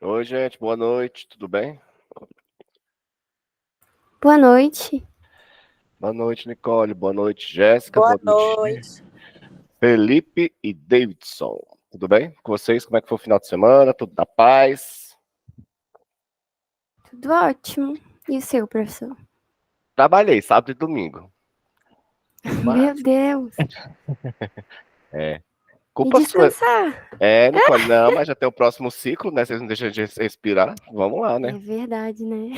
Oi, gente, boa noite, tudo bem? Boa noite. Boa noite, Nicole, boa noite, Jéssica, Boa boa noite, noite. Felipe e Davidson. Tudo bem com vocês? Como é que foi o final de semana? Tudo na paz? Tudo ótimo. E o seu, professor? Trabalhei sábado e domingo. Meu Mas, Deus. é, E culpa sua. descansar? Nicole, não, mas já tem o próximo ciclo, né? Vocês não deixam de respirar. Vamos lá, né? É verdade, né?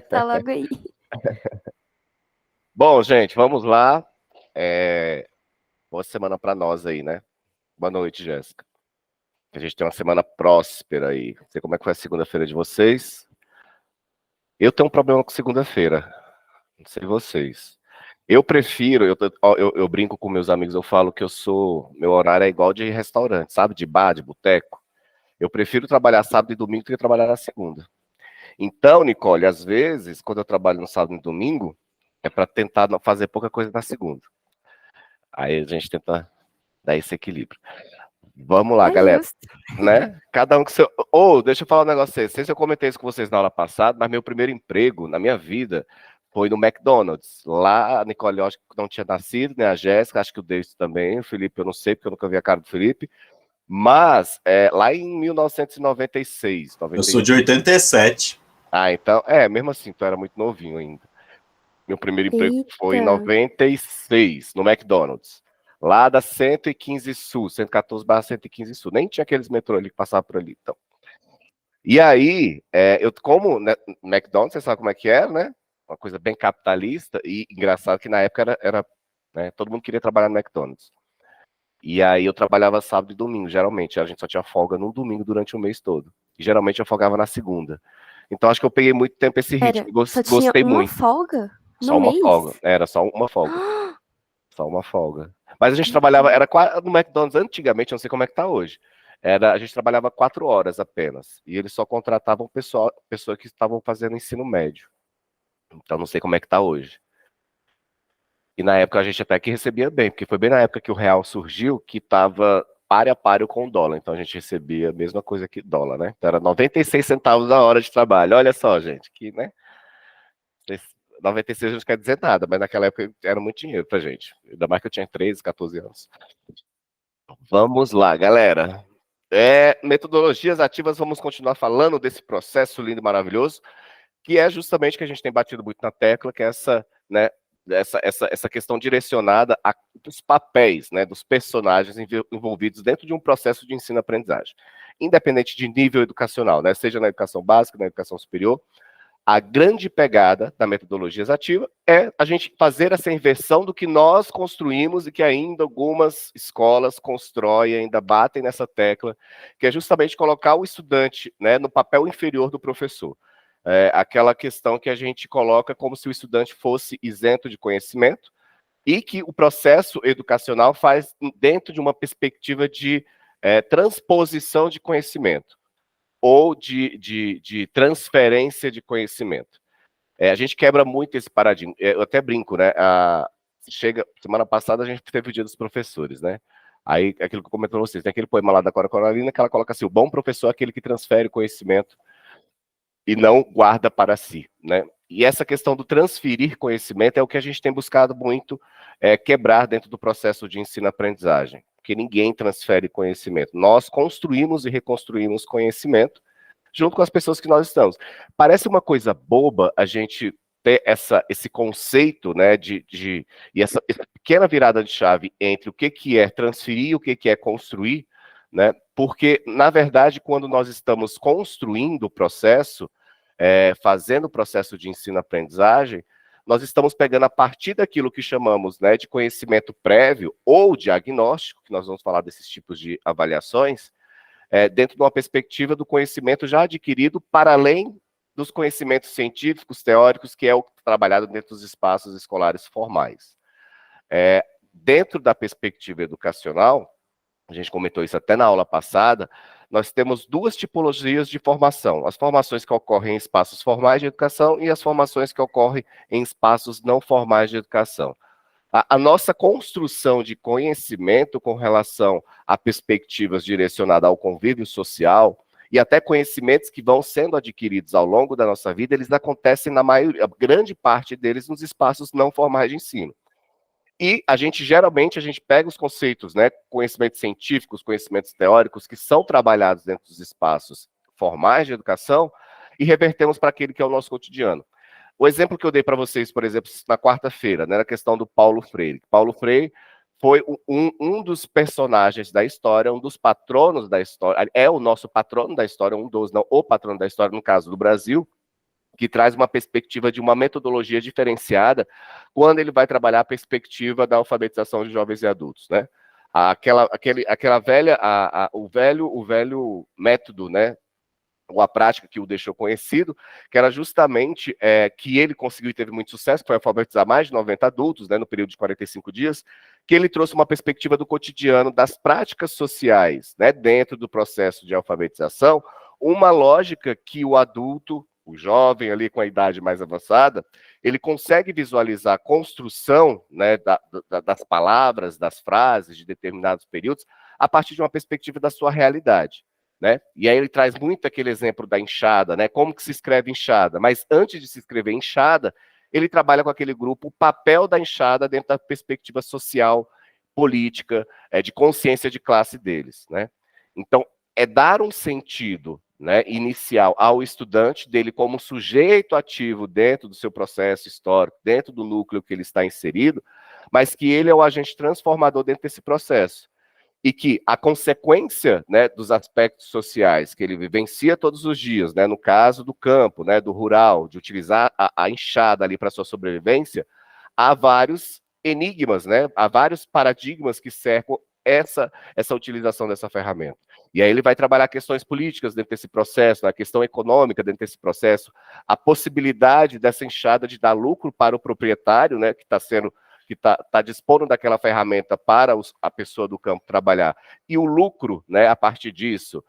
Tá logo aí. Bom, gente, vamos lá. Boa semana para nós aí, né? Boa noite, Jéssica. Que a gente tem uma semana próspera aí. Não sei como é que foi a segunda-feira de vocês. Eu tenho um problema com segunda-feira. Não sei vocês. Eu prefiro, eu brinco com meus amigos, eu falo que meu horário é igual de restaurante, sabe? De bar, de boteco. Eu prefiro trabalhar sábado e domingo do que trabalhar na segunda. Então, Nicole, às vezes, quando eu trabalho no sábado e domingo, é para tentar fazer pouca coisa na segunda. Aí a gente tenta dar esse equilíbrio. Vamos lá, É galera. justo. Né? Cada um com seu. Deixa eu falar um negócio aí. Não sei se eu comentei isso com vocês na aula passada, mas meu primeiro emprego na minha vida foi no McDonald's. Lá, a Nicole, eu acho que não tinha nascido, né? A Jéssica, acho que o David também. O Felipe, eu não sei, porque eu nunca vi a cara do Felipe. Mas, lá em 1996, Eu sou de 96. 87. Ah, então, mesmo assim, tu era muito novinho ainda. Meu primeiro emprego foi em Eita. 96, no McDonald's. Lá da 115 Sul, 114/115 Sul. Nem tinha aqueles metrô ali que passavam por ali. Então. E aí, eu como né, McDonald's, você sabe como é que era, né? Uma coisa bem capitalista e engraçado que na época né, todo mundo queria trabalhar no McDonald's. E aí eu trabalhava sábado e domingo, geralmente. A gente só tinha folga num domingo durante o mês todo. E geralmente eu folgava na segunda. Então acho que eu peguei muito tempo esse ritmo. Pera, só tinha Gostei uma muito. folga no Só uma folga. mês? Era só uma folga. Só uma folga. Mas a gente trabalhava, no McDonald's antigamente, eu não sei como é que tá hoje. A gente trabalhava 4 horas apenas. E eles só contratavam pessoas que estavam fazendo ensino médio. Então não sei como é que tá hoje. E na época a gente até que recebia bem, porque foi bem na época que o real surgiu, que estava páreo a páreo com o dólar. Então a gente recebia a mesma coisa que dólar, né? Então era 96 centavos a hora de trabalho. Olha só, gente, que, né? 96 não quer dizer nada, mas naquela época era muito dinheiro pra gente. Ainda mais que eu tinha 13, 14 anos. Vamos lá, galera. Metodologias ativas, vamos continuar falando desse processo lindo e maravilhoso, que é justamente que a gente tem batido muito na tecla, que é né, essa questão direcionada dos papéis, né, dos personagens envolvidos dentro de um processo de ensino-aprendizagem, independente de nível educacional, né, seja na educação básica, na educação superior. A grande pegada da metodologia ativa é a gente fazer essa inversão do que nós construímos e que ainda algumas escolas constroem, ainda batem nessa tecla, que é justamente colocar o estudante, né, no papel inferior do professor. Aquela questão que a gente coloca como se o estudante fosse isento de conhecimento e que o processo educacional faz dentro de uma perspectiva de transposição de conhecimento ou de transferência de conhecimento. A gente quebra muito esse paradigma. Eu até brinco, né? Semana passada a gente teve o dia dos professores, né? Aí, aquilo que eu comentei com vocês, tem aquele poema lá da Cora Coralina que ela coloca assim: o bom professor é aquele que transfere conhecimento e não guarda para si, né? E essa questão do transferir conhecimento é o que a gente tem buscado muito quebrar dentro do processo de ensino-aprendizagem, porque ninguém transfere conhecimento. Nós construímos e reconstruímos conhecimento junto com as pessoas que nós estamos. Parece uma coisa boba a gente ter esse conceito, né, e essa pequena virada de chave entre o que é transferir e o que é construir, né, porque, na verdade, quando nós estamos construindo o processo, fazendo o processo de ensino-aprendizagem, nós estamos pegando a partir daquilo que chamamos, né, de conhecimento prévio ou diagnóstico, que nós vamos falar desses tipos de avaliações, dentro de uma perspectiva do conhecimento já adquirido para além dos conhecimentos científicos, teóricos, que é o trabalhado dentro dos espaços escolares formais. Dentro da perspectiva educacional, a gente comentou isso até na aula passada, nós temos duas tipologias de formação: as formações que ocorrem em espaços formais de educação e as formações que ocorrem em espaços não formais de educação. A nossa construção de conhecimento com relação a perspectivas direcionadas ao convívio social e até conhecimentos que vão sendo adquiridos ao longo da nossa vida, eles acontecem na maioria, grande parte deles, nos espaços não formais de ensino. E geralmente, a gente pega os conceitos, né, conhecimentos científicos, conhecimentos teóricos, que são trabalhados dentro dos espaços formais de educação, e revertemos para aquele que é o nosso cotidiano. O exemplo que eu dei para vocês, por exemplo, na quarta-feira, né, na questão do Paulo Freire. Paulo Freire foi um dos personagens da história, um dos patronos da história, é o nosso patrono da história, um dos, não, o patrono da história, no caso do Brasil, que traz uma perspectiva de uma metodologia diferenciada quando ele vai trabalhar a perspectiva da alfabetização de jovens e adultos, né? Aquela velha, o velho método, né? Ou a prática que o deixou conhecido, que era justamente que ele conseguiu e teve muito sucesso, foi alfabetizar mais de 90 adultos, né, no período de 45 dias, que ele trouxe uma perspectiva do cotidiano, das práticas sociais, né, dentro do processo de alfabetização, uma lógica que o adulto, o jovem ali com a idade mais avançada, ele consegue visualizar a construção, né, das palavras, das frases de determinados períodos, a partir de uma perspectiva da sua realidade. Né? E aí ele traz muito aquele exemplo da enxada, né? Como que se escreve enxada, mas antes de se escrever enxada, ele trabalha com aquele grupo o papel da enxada dentro da perspectiva social, política, de consciência de classe deles, né? Então, é dar um sentido, né, inicial ao estudante dele como sujeito ativo dentro do seu processo histórico, dentro do núcleo que ele está inserido, mas que ele é o agente transformador dentro desse processo. E que a consequência, né, dos aspectos sociais que ele vivencia todos os dias, né, no caso do campo, né, do rural, de utilizar a enxada ali para sua sobrevivência, há vários enigmas, né, há vários paradigmas que cercam essa utilização dessa ferramenta. E aí ele vai trabalhar questões políticas dentro desse processo, a questão econômica dentro desse processo, a possibilidade dessa enxada de dar lucro para o proprietário, né, que está dispondo daquela ferramenta para a pessoa do campo trabalhar. E o lucro, né, a partir disso,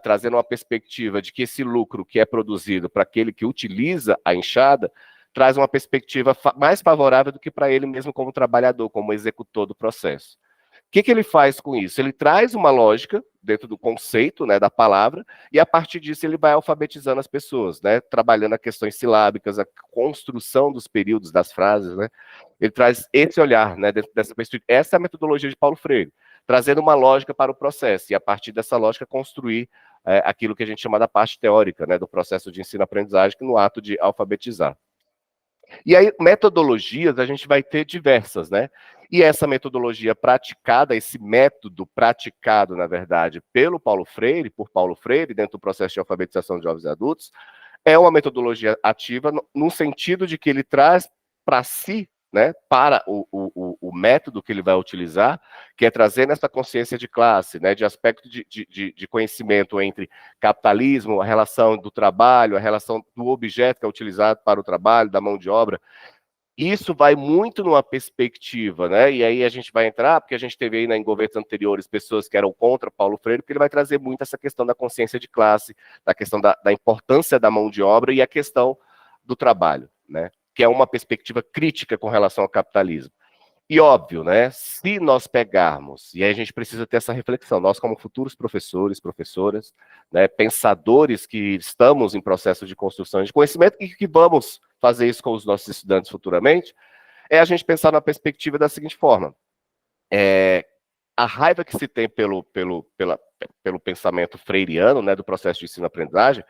trazendo uma perspectiva de que esse lucro que é produzido para aquele que utiliza a enxada, traz uma perspectiva mais favorável do que para ele mesmo como trabalhador, como executor do processo. O que ele faz com isso? Ele traz uma lógica dentro do conceito, né, da palavra, e a partir disso ele vai alfabetizando as pessoas, né, trabalhando as questões silábicas, a construção dos períodos das frases, né. Ele traz esse olhar, né, dentro dessa perspectiva. Essa é a metodologia de Paulo Freire, trazendo uma lógica para o processo, e a partir dessa lógica construir aquilo que a gente chama da parte teórica, né, do processo de ensino-aprendizagem, no ato de alfabetizar. E aí, metodologias, a gente vai ter diversas, né? E essa metodologia praticada, esse método praticado, na verdade, por Paulo Freire, dentro do processo de alfabetização de jovens e adultos, é uma metodologia ativa no sentido de que ele traz para si, né, para o método que ele vai utilizar, que é trazer essa consciência de classe, né, de aspecto de conhecimento entre capitalismo, a relação do trabalho, a relação do objeto que é utilizado para o trabalho, da mão de obra. Isso vai muito numa perspectiva, né? E aí a gente vai entrar, porque a gente teve aí, né, em governos anteriores pessoas que eram contra Paulo Freire, porque ele vai trazer muito essa questão da consciência de classe, da questão da importância da mão de obra e a questão do trabalho, né? Que é uma perspectiva crítica com relação ao capitalismo. E óbvio, né? Se nós pegarmos, e aí a gente precisa ter essa reflexão, nós como futuros professores, professoras, né, pensadores que estamos em processo de construção de conhecimento e que vamos fazer isso com os nossos estudantes futuramente, é a gente pensar na perspectiva da seguinte forma. A raiva que se tem pelo pensamento freiriano, né, do processo de ensino-aprendizagem,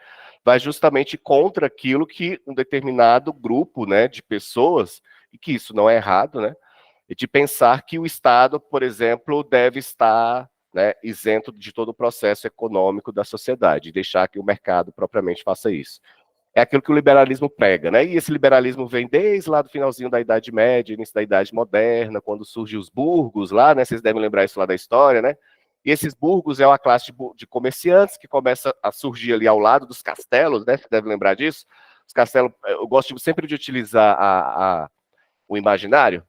vai justamente contra aquilo que um determinado grupo, né, de pessoas, e que isso não é errado, né, de pensar que o Estado, por exemplo, deve estar, né, isento de todo o processo econômico da sociedade, e deixar que o mercado propriamente faça isso. É aquilo que o liberalismo prega, né? E esse liberalismo vem desde lá do finalzinho da Idade Média, início da Idade Moderna, quando surgem os burgos lá, né? Vocês devem lembrar isso lá da história, né? E esses burgos é uma classe de comerciantes que começa a surgir ali ao lado dos castelos, né? Você deve lembrar disso. Os castelos, eu gosto sempre de utilizar o imaginário.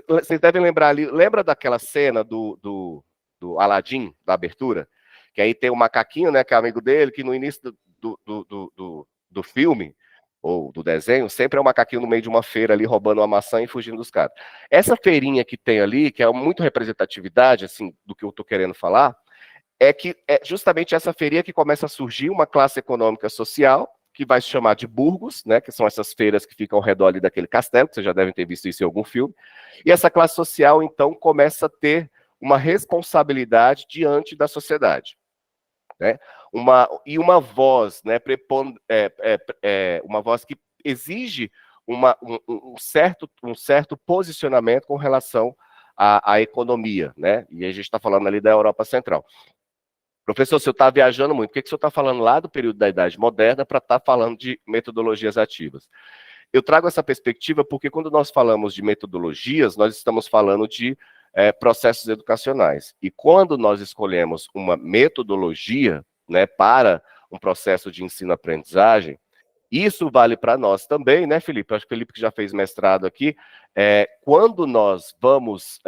Vocês devem lembrar ali, lembra daquela cena do Aladim, da abertura? Que aí tem o macaquinho, né, que é amigo dele, que no início do filme, ou do desenho, sempre é um macaquinho no meio de uma feira ali, roubando uma maçã e fugindo dos caras. Essa feirinha que tem ali, que é muito representatividade, assim, do que eu estou querendo falar, é que é justamente essa feria que começa a surgir uma classe econômica social, que vai se chamar de burgos, né, que são essas feiras que ficam ao redor ali daquele castelo, que vocês já devem ter visto isso em algum filme, e essa classe social, então, começa a ter uma responsabilidade diante da sociedade, né, uma voz, né, uma voz que exige um certo posicionamento com relação à economia, né, e a gente está falando ali da Europa Central. Professor, o senhor está viajando muito, por que o senhor está falando lá do período da Idade Moderna para estar falando de metodologias ativas? Eu trago essa perspectiva porque quando nós falamos de metodologias, nós estamos falando de processos educacionais. E quando nós escolhemos uma metodologia, né, para um processo de ensino-aprendizagem, isso vale para nós também, né, Felipe? Acho que o Felipe que já fez mestrado aqui, quando nós vamos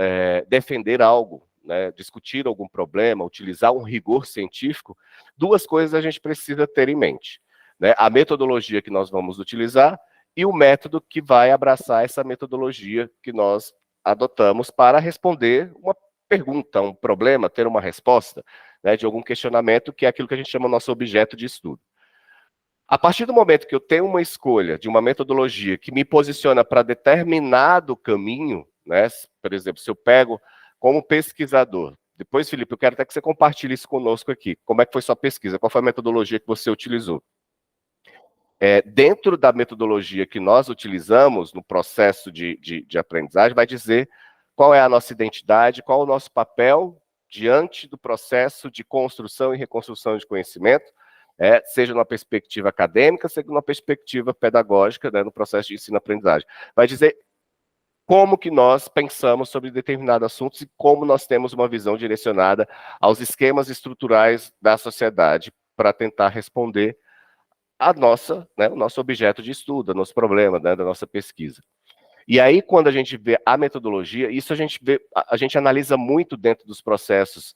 defender algo, né, discutir algum problema, utilizar um rigor científico, duas coisas a gente precisa ter em mente, né? A metodologia que nós vamos utilizar e o método que vai abraçar essa metodologia que nós adotamos para responder uma pergunta, um problema, ter uma resposta, né, de algum questionamento, que é aquilo que a gente chama nosso objeto de estudo. A partir do momento que eu tenho uma escolha de uma metodologia que me posiciona para determinado caminho, né, por exemplo, se eu pego como pesquisador, depois, Felipe, eu quero até que você compartilhe isso conosco aqui. Como é que foi sua pesquisa? Qual foi a metodologia que você utilizou? Dentro da metodologia que nós utilizamos no processo de aprendizagem, vai dizer qual é a nossa identidade, qual é o nosso papel diante do processo de construção e reconstrução de conhecimento, seja numa perspectiva acadêmica, seja numa perspectiva pedagógica, né, no processo de ensino-aprendizagem. Vai dizer como que nós pensamos sobre determinados assuntos e como nós temos uma visão direcionada aos esquemas estruturais da sociedade para tentar responder o nosso objeto de estudo, nosso problema, né, da nossa pesquisa. E aí, quando a gente vê a metodologia, isso a gente analisa muito dentro dos processos,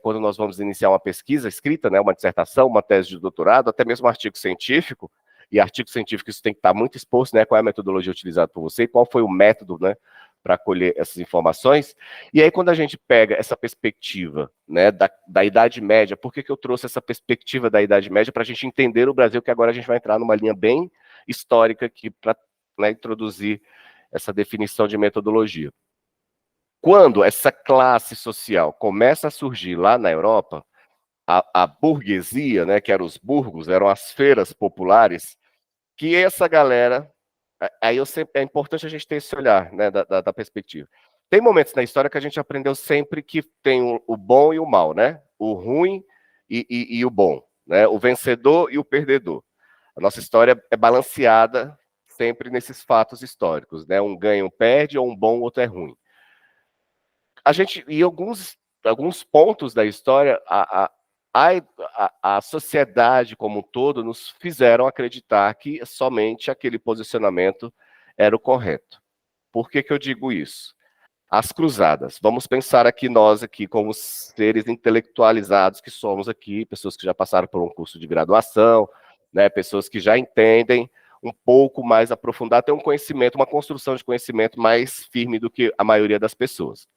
quando nós vamos iniciar uma pesquisa escrita, né, uma dissertação, uma tese de doutorado, até mesmo um artigo científico, e artigo científico isso tem que estar muito exposto, né, qual é a metodologia utilizada por você, qual foi o método, né, para colher essas informações. E aí, quando a gente pega essa perspectiva, né, da Idade Média, por que eu trouxe essa perspectiva da Idade Média? Para a gente entender o Brasil, que agora a gente vai entrar numa linha bem histórica aqui para, né, introduzir essa definição de metodologia. Quando essa classe social começa a surgir lá na Europa, a burguesia, né, que eram os burgos, eram as feiras populares, que essa galera, aí é importante a gente ter esse olhar, né, da perspectiva. Tem momentos na história que a gente aprendeu sempre que tem o bom e o mal, né? O ruim e o bom, né? O vencedor e o perdedor. A nossa história é balanceada sempre nesses fatos históricos, né? Um ganha, um perde, ou um bom, outro é ruim. E alguns pontos da história, a sociedade como um todo nos fizeram acreditar que somente aquele posicionamento era o correto. Por que eu digo isso? As cruzadas. Vamos pensar aqui nós aqui como seres intelectualizados que somos aqui, pessoas que já passaram por um curso de graduação, né, pessoas que já entendem um pouco mais aprofundado, tem um conhecimento, uma construção de conhecimento mais firme do que a maioria das pessoas,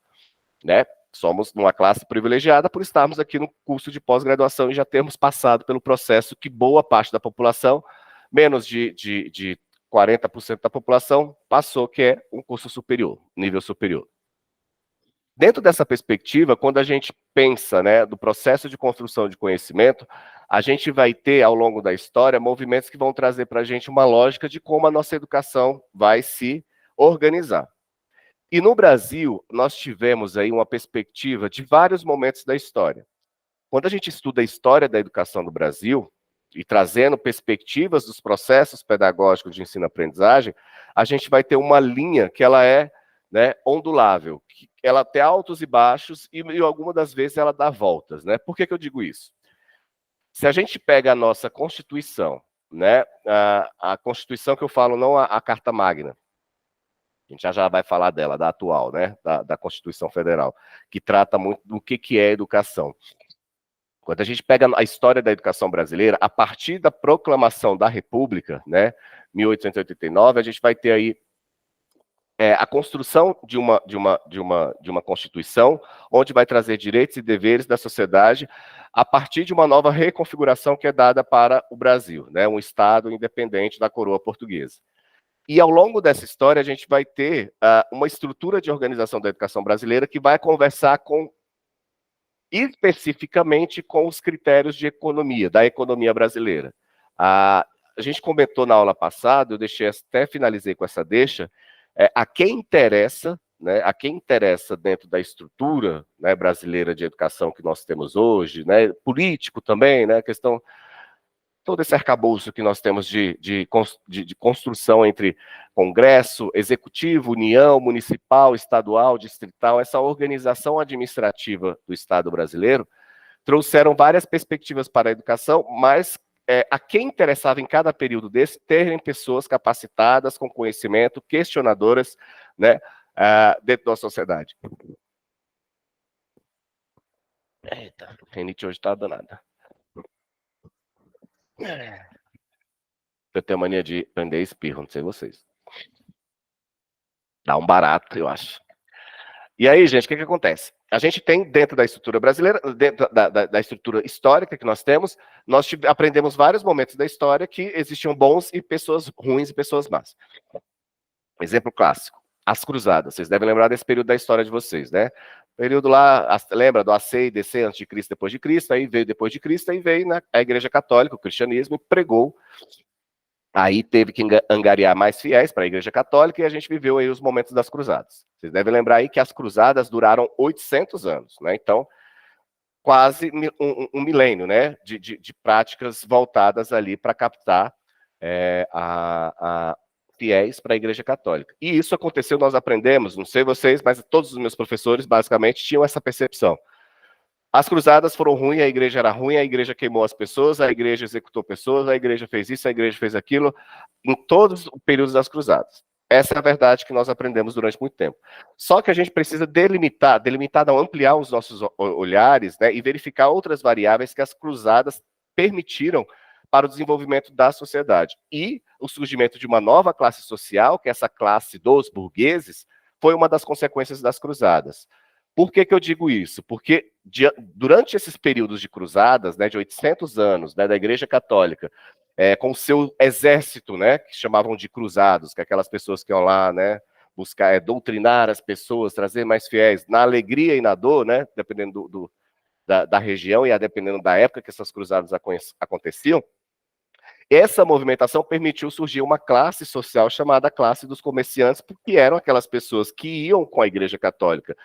né? Somos uma classe privilegiada por estarmos aqui no curso de pós-graduação e já termos passado pelo processo que boa parte da população, menos de 40% da população, passou, que é um curso superior, nível superior. Dentro dessa perspectiva, quando a gente pensa, né, do processo de construção de conhecimento, a gente vai ter, ao longo da história, movimentos que vão trazer para a gente uma lógica de como a nossa educação vai se organizar. E no Brasil, nós tivemos aí uma perspectiva de vários momentos da história. Quando a gente estuda a história da educação do Brasil, e trazendo perspectivas dos processos pedagógicos de ensino-aprendizagem, a gente vai ter uma linha que ela é, né, ondulável, que ela tem altos e baixos, e algumas das vezes ela dá voltas, né? Por que eu digo isso? Se a gente pega a nossa Constituição, né, a Constituição que eu falo, não a Carta Magna, a gente já vai falar dela, da atual, né, da Constituição Federal, que trata muito do que é educação. Quando a gente pega a história da educação brasileira, a partir da proclamação da República, né, 1889, a gente vai ter aí a construção de uma Constituição, onde vai trazer direitos e deveres da sociedade a partir de uma nova reconfiguração que é dada para o Brasil, né, um Estado independente da coroa portuguesa. E ao longo dessa história, a gente vai ter uma estrutura de organização da educação brasileira que vai conversar especificamente com os critérios de economia, da economia brasileira. A gente comentou na aula passada, eu deixei até finalizei com essa deixa, a quem interessa, né, a quem interessa dentro da estrutura, né, brasileira de educação que nós temos hoje, né, político também, né, questão, todo esse arcabouço que nós temos de construção entre Congresso, Executivo, União, Municipal, Estadual, Distrital, essa organização administrativa do Estado brasileiro, trouxeram várias perspectivas para a educação, mas a quem interessava em cada período desse terem pessoas capacitadas, com conhecimento, questionadoras, né, dentro da sociedade. Eita, a rinite hoje está danada. Eu tenho mania de prender espirro, não sei vocês. Dá um barato, eu acho. E aí, gente, o que acontece? A gente tem dentro da estrutura brasileira, dentro da estrutura histórica que nós temos, nós aprendemos vários momentos da história que existiam bons e pessoas ruins e pessoas más. Exemplo clássico, as cruzadas. Vocês devem lembrar desse período da história de vocês, né? Período lá, lembra do AC e DC antes de Cristo, depois de Cristo, aí veio depois de Cristo, aí veio a Igreja Católica, o cristianismo, e pregou. Aí teve que angariar mais fiéis para a Igreja Católica e a gente viveu aí os momentos das cruzadas. Vocês devem lembrar aí que as cruzadas duraram 800 anos, né? Então, quase um milênio, né? De práticas voltadas ali para captar fiéis para a Igreja Católica. E isso aconteceu, nós aprendemos, não sei vocês, mas todos os meus professores basicamente tinham essa percepção. As cruzadas foram ruins, a igreja era ruim, a igreja queimou as pessoas, a igreja executou pessoas, a igreja fez isso, a igreja fez aquilo, em todos os períodos das cruzadas. Essa é a verdade que nós aprendemos durante muito tempo. Só que a gente precisa delimitar não, ampliar os nossos olhares, né, e verificar outras variáveis que as cruzadas permitiram para o desenvolvimento da sociedade. E o surgimento de uma nova classe social, que é essa classe dos burgueses, foi uma das consequências das cruzadas. Por que eu digo isso? Porque durante esses períodos de cruzadas, né, de 800 anos, né, da Igreja Católica, com o seu exército, né, que chamavam de cruzados, que é aquelas pessoas que iam lá, né, buscar doutrinar as pessoas, trazer mais fiéis, na alegria e na dor, né, dependendo da região e dependendo da época que essas cruzadas aconteciam, essa movimentação permitiu surgir uma classe social chamada classe dos comerciantes, porque eram aquelas pessoas que iam com a Igreja Católica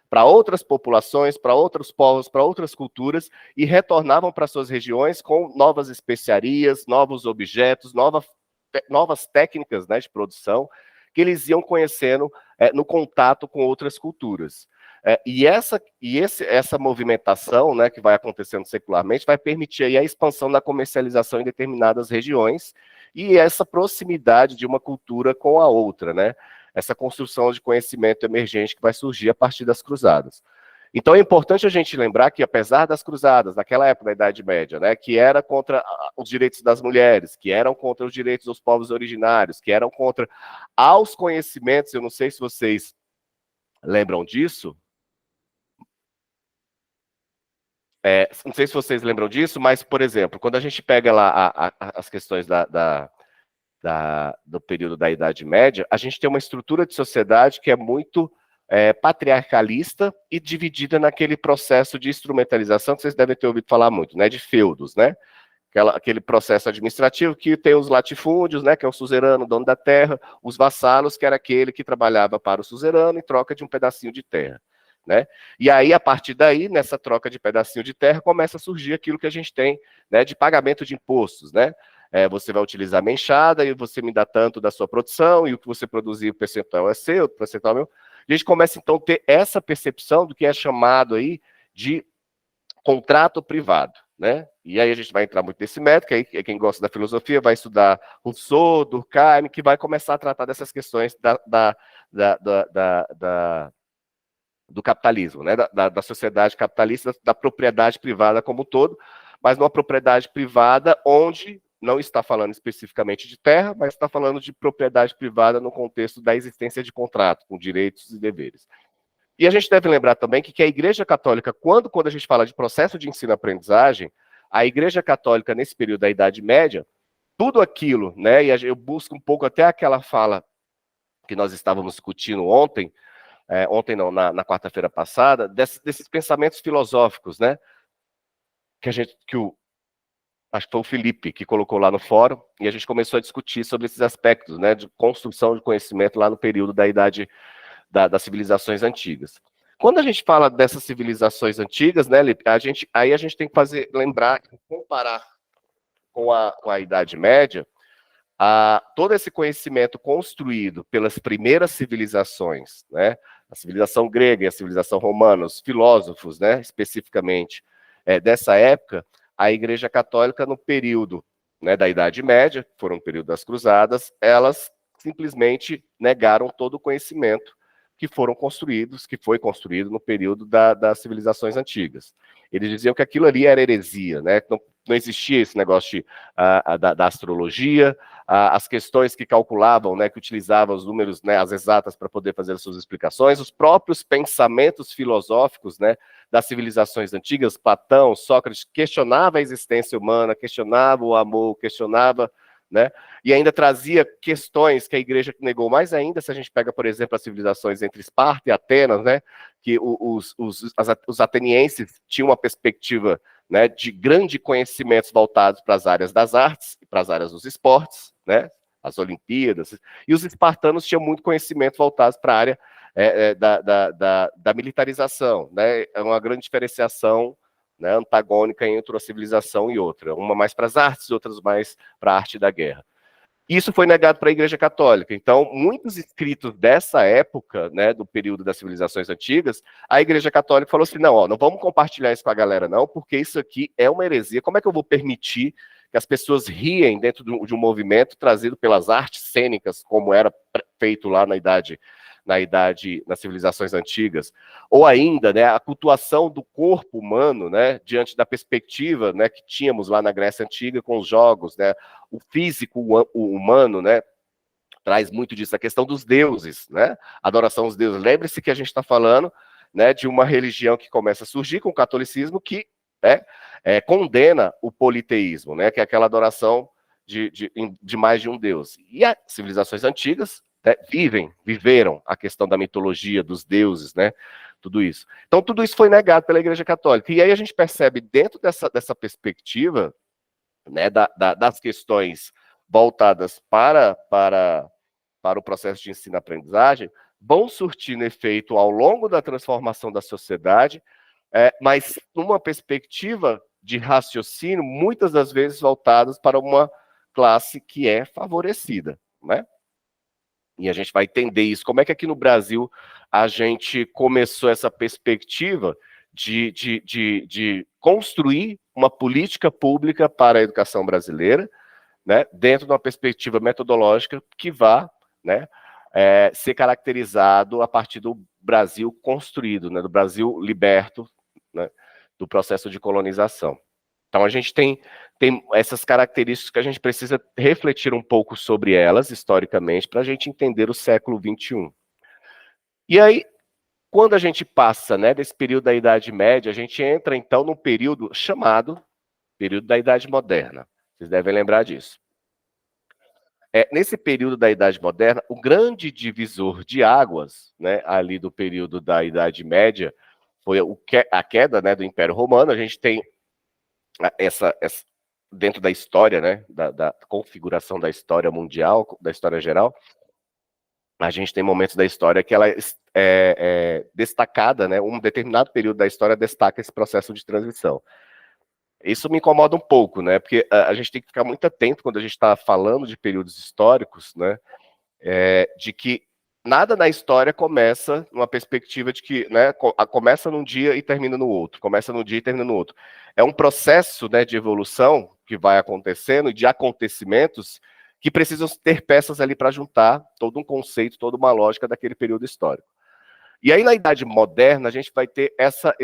para outras populações, para outros povos, para outras culturas, e retornavam para suas regiões com novas especiarias, novos objetos, novas técnicas, né, de produção, que eles iam conhecendo no contato com outras culturas. E essa movimentação, né, que vai acontecendo secularmente vai permitir aí a expansão da comercialização em determinadas regiões e essa proximidade de uma cultura com a outra, né? Essa construção de conhecimento emergente que vai surgir a partir das cruzadas. Então é importante a gente lembrar que, apesar das cruzadas, naquela época da Idade Média, né, que era contra os direitos das mulheres, que eram contra os direitos dos povos originários, que eram contra aos conhecimentos, eu não sei se vocês lembram disso, não sei se vocês lembram disso, mas, por exemplo, quando a gente pega lá as questões do período da Idade Média, a gente tem uma estrutura de sociedade que é muito patriarcalista e dividida naquele processo de instrumentalização que vocês devem ter ouvido falar muito, né, de feudos, né? Aquele processo administrativo que tem os latifúndios, né, que é o suzerano, dono da terra, os vassalos, que era aquele que trabalhava para o suzerano em troca de um pedacinho de terra. Né? E aí, a partir daí, nessa troca de pedacinho de terra, começa a surgir aquilo que a gente tem, né, de pagamento de impostos, né? Você vai utilizar a menchada e você me dá tanto da sua produção e o que você produzir, o percentual é seu, o percentual é meu. A gente começa, então, a ter essa percepção do que é chamado aí de contrato privado, né? E aí a gente vai entrar muito nesse método, que aí quem gosta da filosofia vai estudar Rousseau, Durkheim, que vai começar a tratar dessas questões do capitalismo, né, da sociedade capitalista, da propriedade privada como um todo, mas numa propriedade privada onde não está falando especificamente de terra, mas está falando de propriedade privada no contexto da existência de contrato, com direitos e deveres. E a gente deve lembrar também que a Igreja Católica, quando a gente fala de processo de ensino-aprendizagem, a Igreja Católica, nesse período da Idade Média, tudo aquilo, né, e eu busco um pouco até aquela fala que nós estávamos discutindo ontem, ontem não, na quarta-feira passada, desses pensamentos filosóficos, né, acho que foi o Felipe que colocou lá no fórum, e a gente começou a discutir sobre esses aspectos, né, de construção de conhecimento lá no período da Idade das civilizações antigas. Quando a gente fala dessas civilizações antigas, né, Lipe, aí a gente tem que lembrar, comparar com a Idade Média, todo esse conhecimento construído pelas primeiras civilizações, né, a civilização grega e a civilização romana, os filósofos, né, especificamente, dessa época, a Igreja Católica, no período, né, da Idade Média, que foram o período das Cruzadas, elas simplesmente negaram todo o conhecimento que foi construído no período das civilizações antigas. Eles diziam que aquilo ali era heresia, né? Não existia esse negócio da astrologia, as questões que calculavam, né, que utilizavam os números, né, as exatas para poder fazer as suas explicações, os próprios pensamentos filosóficos, né, das civilizações antigas, Platão, Sócrates, questionava a existência humana, questionava o amor, questionava, né, e ainda trazia questões que a igreja negou mais ainda, se a gente pega, por exemplo, as civilizações entre Esparta e Atenas, né, que os atenienses tinham uma perspectiva, né, de grandes conhecimentos voltados para as áreas das artes e para as áreas dos esportes, né, as Olimpíadas, e os espartanos tinham muito conhecimento voltado para a área da militarização, né, é uma grande diferenciação, né, antagônica entre uma civilização e outra, uma mais para as artes, outras mais para a arte da guerra. Isso foi negado para a Igreja Católica. Então, muitos escritos dessa época, né, do período das civilizações antigas, a Igreja Católica falou assim, não vamos compartilhar isso com a galera não, porque isso aqui é uma heresia. Como é que eu vou permitir que as pessoas riem dentro de um movimento trazido pelas artes cênicas, como era feito lá nas civilizações antigas, ou ainda, né, a cultuação do corpo humano, né, diante da perspectiva, né, que tínhamos lá na Grécia Antiga com os jogos, né, o físico o humano, né, traz muito disso, a questão dos deuses, né, adoração aos deuses. Lembre-se que a gente está falando, né, de uma religião que começa a surgir com o catolicismo que, né, condena o politeísmo, né, que é aquela adoração de mais de um deus. E as civilizações antigas, né, viveram a questão da mitologia, dos deuses, né, tudo isso. Então, tudo isso foi negado pela Igreja Católica. E aí a gente percebe, dentro dessa perspectiva, né, das questões voltadas para o processo de ensino-aprendizagem, vão surtindo efeito ao longo da transformação da sociedade, mas numa perspectiva de raciocínio, muitas das vezes voltadas para uma classe que é favorecida, né? E a gente vai entender isso. Como é que aqui no Brasil a gente começou essa perspectiva de construir uma política pública para a educação brasileira, né, dentro de uma perspectiva metodológica que vá, né, ser caracterizado a partir do Brasil construído, né, do Brasil liberto, né, do processo de colonização. Então, a gente tem essas características que a gente precisa refletir um pouco sobre elas, historicamente, para a gente entender o século XXI. E aí, quando a gente passa, né, desse período da Idade Média, a gente entra, então, num período chamado período da Idade Moderna. Vocês devem lembrar disso. Nesse período da Idade Moderna, o grande divisor de águas, né, ali do período da Idade Média, foi a queda, né, do Império Romano. A gente tem dentro da história, né, da configuração da história mundial, da história geral, a gente tem momentos da história que ela é destacada, né, um determinado período da história destaca esse processo de transição. Isso me incomoda um pouco, né, porque a gente tem que ficar muito atento quando a gente está falando de períodos históricos, né, de que nada na história começa numa perspectiva de que, né, começa num dia e termina no outro, começa num dia e termina no outro. É um processo, né, de evolução que vai acontecendo e de acontecimentos que precisam ter peças ali para juntar todo um conceito, toda uma lógica daquele período histórico. E aí, na Idade Moderna, a gente vai ter essa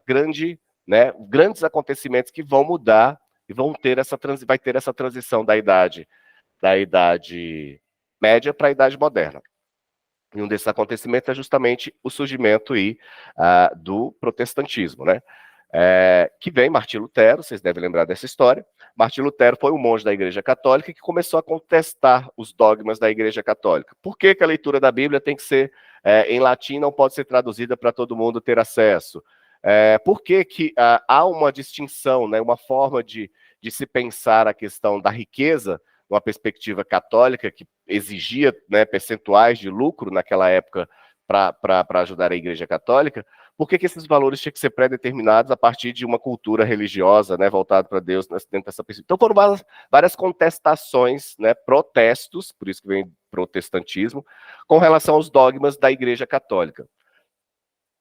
grande, né, grandes acontecimentos que vão mudar e vai ter essa transição da idade média para a idade moderna. E um desses acontecimentos é justamente o surgimento do protestantismo, né? Que vem Martim Lutero, vocês devem lembrar dessa história. Martim Lutero foi um monge da Igreja Católica que começou a contestar os dogmas da Igreja Católica. Por que a leitura da Bíblia tem que ser em latim, não pode ser traduzida para todo mundo ter acesso? Por que há uma distinção, né, uma forma de se pensar a questão da riqueza, uma perspectiva católica que exigia, né, percentuais de lucro naquela época para ajudar a Igreja Católica? Por que esses valores tinham que ser pré-determinados a partir de uma cultura religiosa, né, voltada para Deus dentro dessa perspectiva? Então foram várias contestações, né, protestos, por isso que vem protestantismo, com relação aos dogmas da Igreja Católica.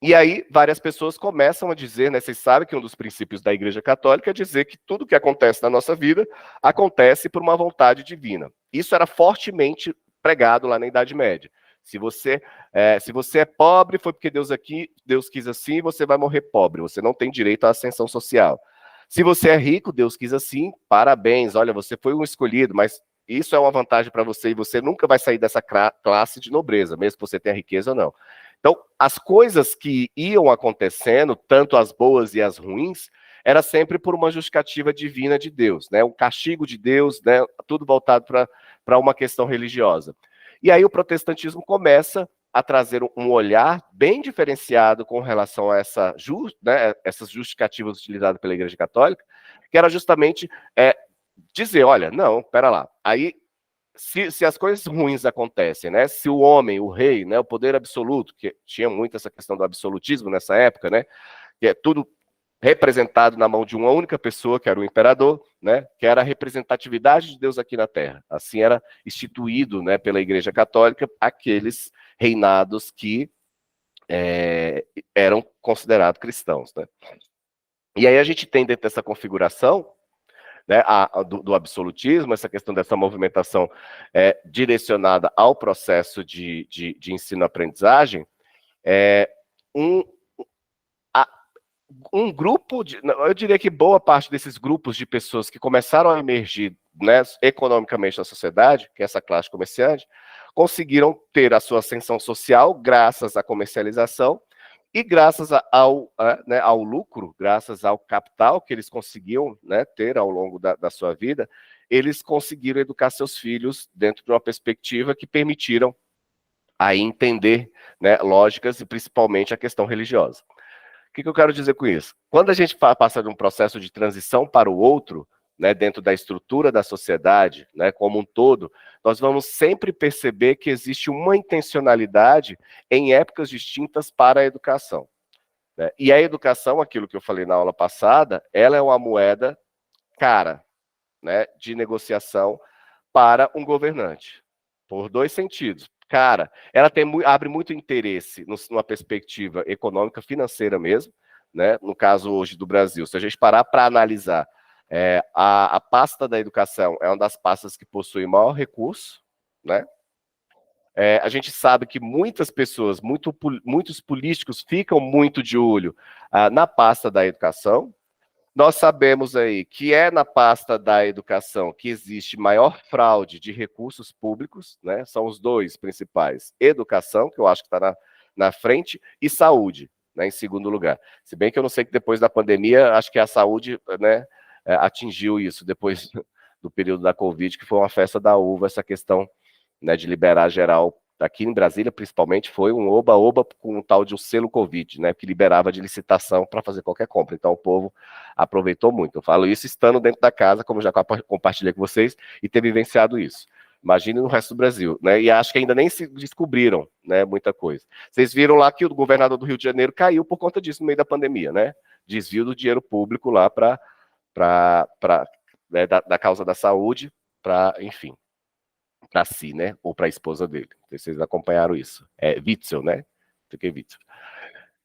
E aí, várias pessoas começam a dizer, né, vocês sabem que um dos princípios da Igreja Católica é dizer que tudo que acontece na nossa vida acontece por uma vontade divina. Isso era fortemente pregado lá na Idade Média. Se você é pobre, foi porque Deus quis assim, você vai morrer pobre, você não tem direito à ascensão social. Se você é rico, Deus quis assim, parabéns, olha, você foi um escolhido, mas isso é uma vantagem para você e você nunca vai sair dessa classe de nobreza, mesmo que você tenha riqueza ou não. Então, as coisas que iam acontecendo, tanto as boas e as ruins, era sempre por uma justificativa divina de Deus, né? O castigo de Deus, né? Tudo voltado para uma questão religiosa. E aí o protestantismo começa a trazer um olhar bem diferenciado com relação a essas justificativas utilizadas pela Igreja Católica, que era justamente dizer, olha, não, pera lá, aí se as coisas ruins acontecem, né? Se o homem, o rei, né, o poder absoluto, que tinha muito essa questão do absolutismo nessa época, né? Que é tudo representado na mão de uma única pessoa, que era o imperador, né? Que era a representatividade de Deus aqui na Terra. Assim era instituído, né, pela Igreja Católica aqueles reinados que eram considerados cristãos, né? E aí a gente tem dentro dessa configuração, né, do absolutismo, essa questão dessa movimentação direcionada ao processo de ensino-aprendizagem, um grupo, eu diria que boa parte desses grupos de pessoas que começaram a emergir, né, economicamente na sociedade, que é essa classe comerciante, conseguiram ter a sua ascensão social graças à comercialização e graças ao lucro, graças ao capital que eles conseguiam, né, ter ao longo da sua vida, eles conseguiram educar seus filhos dentro de uma perspectiva que permitiram aí entender, né, lógicas e principalmente a questão religiosa. O que eu quero dizer com isso? Quando a gente passa de um processo de transição para o outro, né, dentro da estrutura da sociedade, né, como um todo, nós vamos sempre perceber que existe uma intencionalidade em épocas distintas para a educação, né? E a educação, aquilo que eu falei na aula passada, ela é uma moeda cara, né, de negociação para um governante, por dois sentidos. Cara, ela abre muito interesse numa perspectiva econômica, financeira mesmo, né? No caso hoje do Brasil, se a gente parar para analisar, a pasta da educação é uma das pastas que possui maior recurso, né? A gente sabe que muitas pessoas, muitos políticos ficam muito de olho na pasta da educação. Nós sabemos aí que é na pasta da educação que existe maior fraude de recursos públicos, né? São os dois principais. Educação, que eu acho que está na frente, e saúde, né, em segundo lugar. Se bem que eu não sei que depois da pandemia, acho que a saúde, né, atingiu isso, depois do período da Covid, que foi uma festa da uva, essa questão, né, de liberar geral. Aqui em Brasília, principalmente, foi um oba-oba com um tal de um selo Covid, né, que liberava de licitação para fazer qualquer compra. Então, o povo aproveitou muito. Eu falo isso estando dentro da casa, como já compartilhei com vocês, e ter vivenciado isso. Imagine no resto do Brasil, né, e acho que ainda nem se descobriram, né, muita coisa. Vocês viram lá que o governador do Rio de Janeiro caiu por conta disso no meio da pandemia, né, desvio do dinheiro público lá né, da causa da saúde, enfim, para si, né? Ou para a esposa dele. Não sei se vocês acompanharam isso. Witzel, né? Fiquei Witzel.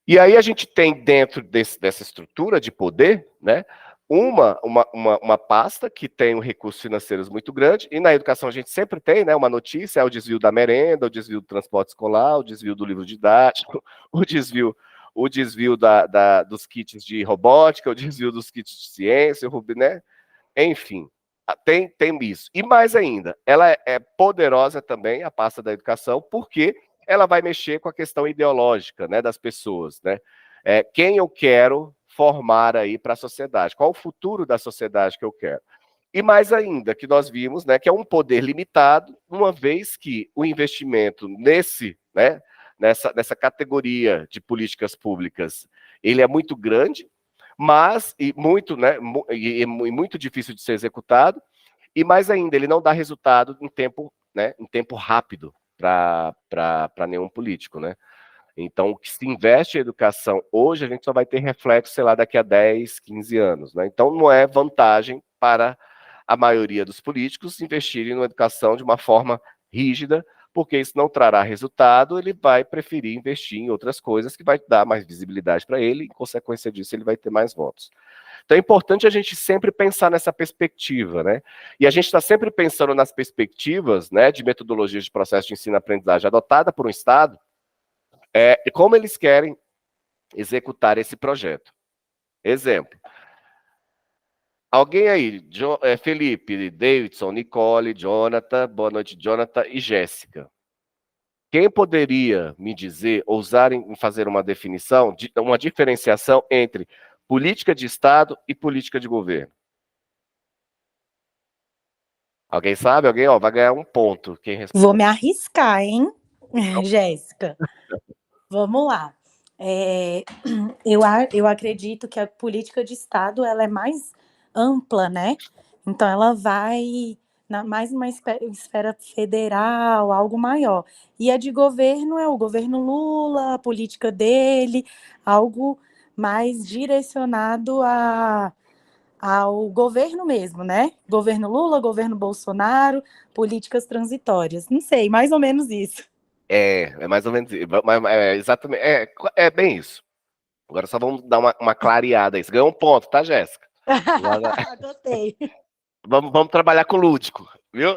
E aí a gente tem dentro dessa estrutura de poder, né? Uma pasta que tem um recursos financeiros muito grande, e na educação a gente sempre tem, né? Uma notícia, o desvio da merenda, o desvio do transporte escolar, o desvio do livro didático, o desvio dos kits de robótica, o desvio dos kits de ciência, né? enfim, tem isso. E mais ainda, ela é poderosa também, a pasta da educação, porque ela vai mexer com a questão ideológica, né, das pessoas, né? Quem eu quero formar aí para a sociedade? Qual o futuro da sociedade que eu quero? E mais ainda, que nós vimos, né, que é um poder limitado, uma vez que o investimento né, nessa categoria de políticas públicas, ele é muito grande, mas e muito, né, e muito difícil de ser executado, e mais ainda, ele não dá resultado em tempo, né, em tempo rápido para nenhum político, né? Então, o que se investe em educação hoje, a gente só vai ter reflexo, sei lá, daqui a 10, 15 anos, né? Então, não é vantagem para a maioria dos políticos investirem na educação de uma forma rígida, porque isso não trará resultado, ele vai preferir investir em outras coisas que vai dar mais visibilidade para ele, e, em consequência disso, ele vai ter mais votos. Então é importante a gente sempre pensar nessa perspectiva, né? E a gente está sempre pensando nas perspectivas, né, de metodologias de processo de ensino-aprendizagem adotada por um Estado, e como eles querem executar esse projeto. Exemplo. Alguém aí, Felipe, Davidson, Nicole, Jonathan, boa noite, Jonathan e Jéssica. Quem poderia me dizer, ousar em fazer uma definição, uma diferenciação entre política de Estado e política de governo? Alguém sabe? Alguém, ó, vai ganhar um ponto. Quem responde? Vou me arriscar, hein, Jéssica? Vamos lá. Eu acredito que a política de Estado ela é mais ampla, né? Então, ela vai mais numa esfera federal, algo maior. E a de governo é o governo Lula, a política dele, algo mais direcionado ao governo mesmo, né? Governo Lula, governo Bolsonaro, políticas transitórias. Não sei, mais ou menos isso. É mais ou menos isso. Exatamente. É bem isso. Agora só vamos dar uma clareada aí. Você ganhou um ponto, tá, Jéssica? Gostei. Vamos trabalhar com o lúdico, viu?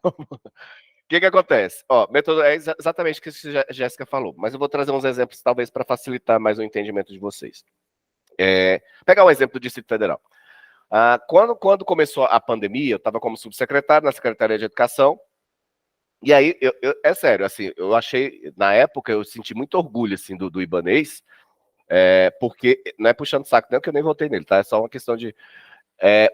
O que acontece? Ó, método é exatamente o que a Jéssica falou, mas eu vou trazer uns exemplos, talvez, para facilitar mais o entendimento de vocês. Pegar um exemplo do Distrito Federal. Quando começou a pandemia, eu estava como subsecretário na Secretaria de Educação, e aí, é sério, assim, eu achei, na época, eu senti muito orgulho, assim, do Ibanez, porque, não é puxando saco, não, que eu nem votei nele, tá? É só uma questão de...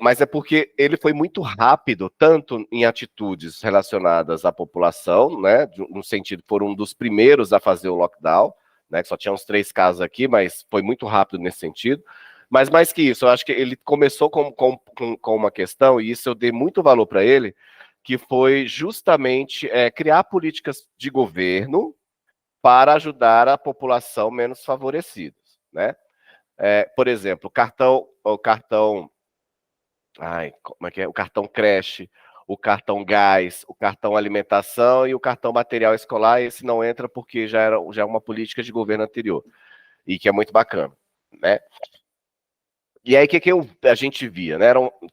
mas é porque ele foi muito rápido, tanto em atitudes relacionadas à população, né, no sentido, foram um dos primeiros a fazer o lockdown, né, que só tinha uns 3 casos aqui, mas foi muito rápido nesse sentido. Mas mais que isso, eu acho que ele começou com uma questão, e isso eu dei muito valor para ele, que foi justamente criar políticas de governo para ajudar a população menos favorecida, né? Por exemplo, o cartão como é que é? O cartão creche, o cartão gás, o cartão alimentação e o cartão material escolar, esse não entra porque já é uma política de governo anterior, e que é muito bacana, né? E aí, o que a gente via, né?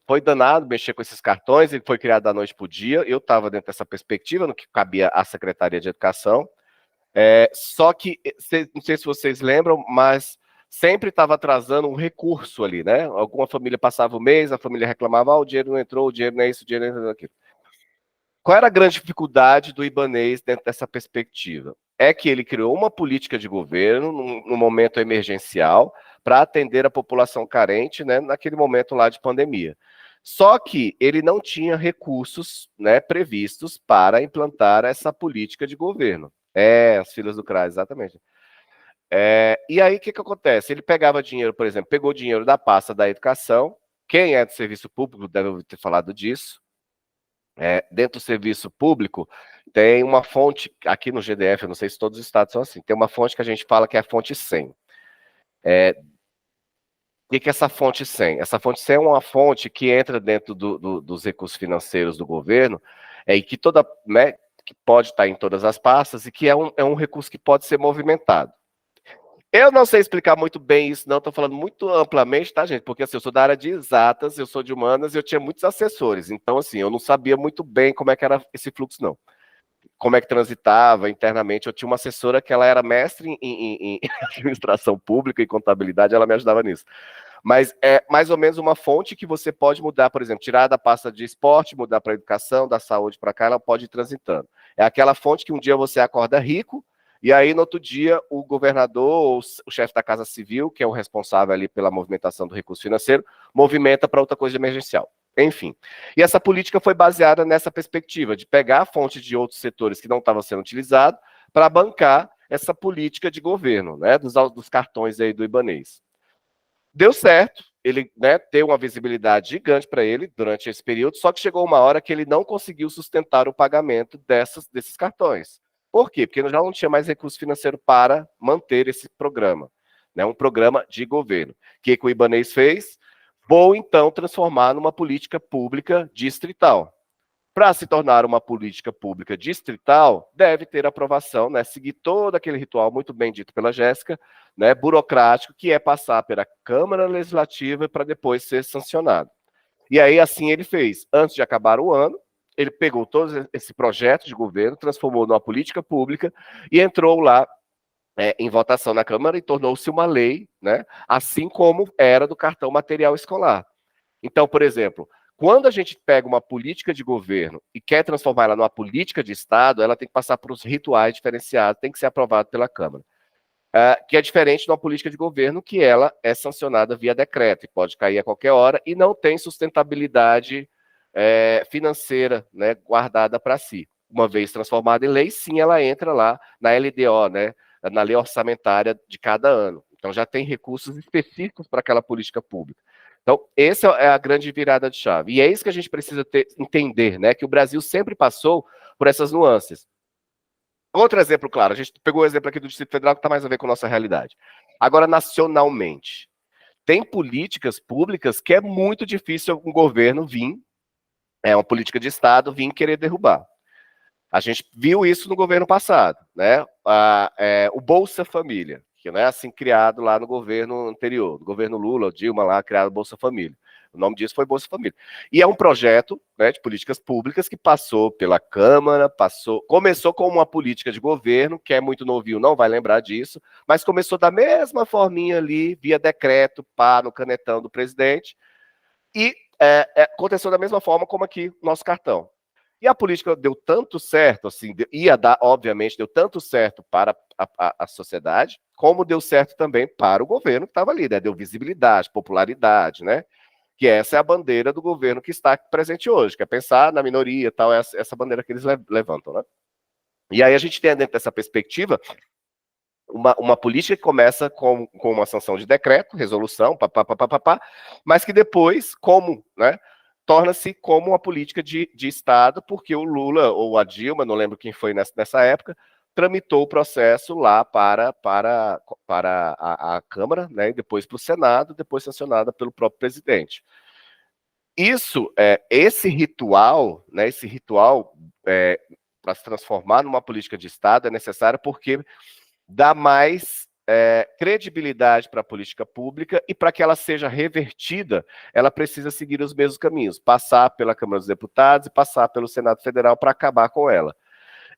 Foi danado mexer com esses cartões, ele foi criado da noite para o dia, eu estava dentro dessa perspectiva, no que cabia à Secretaria de Educação, só que, não sei se vocês lembram, mas sempre estava atrasando um recurso ali, né? Alguma família passava o mês, a família reclamava, o dinheiro não entrou, o dinheiro não é isso, o dinheiro não é aquilo. Qual era a grande dificuldade do Ibanez dentro dessa perspectiva? É que ele criou uma política de governo num momento emergencial para atender a população carente, né, naquele momento lá de pandemia. Só que ele não tinha recursos, né, previstos para implantar essa política de governo. As filas do CRAS, exatamente. E aí, o que acontece? Ele pegava dinheiro, por exemplo, pegou dinheiro da pasta da educação. Quem é do serviço público deve ter falado disso. Dentro do serviço público, tem uma fonte, aqui no GDF, eu não sei se todos os estados são assim, tem uma fonte que a gente fala que é a fonte 100. O que é essa fonte 100? Essa fonte 100 é uma fonte que entra dentro dos recursos financeiros do governo, e que né, que pode estar em todas as pastas, e que é um recurso que pode ser movimentado. Eu não sei explicar muito bem isso, não, estou falando muito amplamente, tá, gente? Porque assim, eu sou da área de exatas, eu sou de humanas e eu tinha muitos assessores. Então, assim, eu não sabia muito bem como é que era esse fluxo, não. Como é que transitava internamente. Eu tinha uma assessora que ela era mestre em administração pública e contabilidade, ela me ajudava nisso. Mas é mais ou menos uma fonte que você pode mudar, por exemplo, tirar da pasta de esporte, mudar para educação, da saúde para cá, ela pode ir transitando. É aquela fonte que um dia você acorda rico, e aí no outro dia o governador ou o chefe da Casa Civil, que é o responsável ali pela movimentação do recurso financeiro, movimenta para outra coisa emergencial. Enfim. E essa política foi baseada nessa perspectiva de pegar a fonte de outros setores que não estavam sendo utilizados para bancar essa política de governo, né, dos cartões aí do Ibanez. Deu certo, ele, né, teve uma visibilidade gigante para ele durante esse período, só que chegou uma hora que ele não conseguiu sustentar o pagamento desses cartões. Por quê? Porque já não tinha mais recurso financeiro para manter esse programa, né, um programa de governo. O que o Ibanez fez? Vou, então, transformar numa política pública distrital. Para se tornar uma política pública distrital, deve ter aprovação, né, seguir todo aquele ritual muito bem dito pela Jéssica, né, burocrático, que é passar pela Câmara Legislativa para depois ser sancionado. E aí, assim ele fez. Antes de acabar o ano, ele pegou todo esse projeto de governo, transformou numa política pública e entrou lá em votação na Câmara e tornou-se uma lei, né, assim como era do cartão material escolar. Então, por exemplo, quando a gente pega uma política de governo e quer transformar ela numa política de Estado, ela tem que passar por uns rituais diferenciados, tem que ser aprovado pela Câmara. Que é diferente de uma política de governo que ela é sancionada via decreto, e pode cair a qualquer hora, e não tem sustentabilidade financeira, né, guardada para si. Uma vez transformada em lei, sim, ela entra lá na LDO, né, na lei orçamentária de cada ano. Então já tem recursos específicos para aquela política pública. Então, essa é a grande virada de chave. E é isso que a gente precisa entender, né? Que o Brasil sempre passou por essas nuances. Outro exemplo, claro, a gente pegou o exemplo aqui do Distrito Federal que está mais a ver com a nossa realidade. Agora, nacionalmente, tem políticas públicas que é muito difícil um governo vir, uma política de Estado, vir querer derrubar. A gente viu isso no governo passado, né? O Bolsa Família, que não é assim criado lá no governo anterior, no governo Lula, Dilma lá, criado o Bolsa Família. O nome disso foi Bolsa Família. E é um projeto, né, de políticas públicas que passou pela Câmara, começou com uma política de governo, que é muito novinho, não vai lembrar disso, mas começou da mesma forminha ali, via decreto, no canetão do presidente, e aconteceu da mesma forma como aqui, nosso cartão. E a política deu tanto certo, assim, obviamente, deu tanto certo para a sociedade, como deu certo também para o governo que estava ali, né? Deu visibilidade, popularidade, né? Que essa é a bandeira do governo que está presente hoje, que é pensar na minoria e tal, essa bandeira que eles levantam, né? E aí a gente tem dentro dessa perspectiva uma política que começa com uma sanção de decreto, resolução, mas que depois, né, torna-se como uma política de Estado, porque o Lula ou a Dilma, não lembro quem foi nessa época, tramitou o processo lá para a Câmara, né, e depois para o Senado, depois sancionada pelo próprio presidente. Esse ritual, né, para se transformar numa política de Estado é necessário porque dá mais credibilidade para a política pública e para que ela seja revertida, ela precisa seguir os mesmos caminhos, passar pela Câmara dos Deputados e passar pelo Senado Federal para acabar com ela.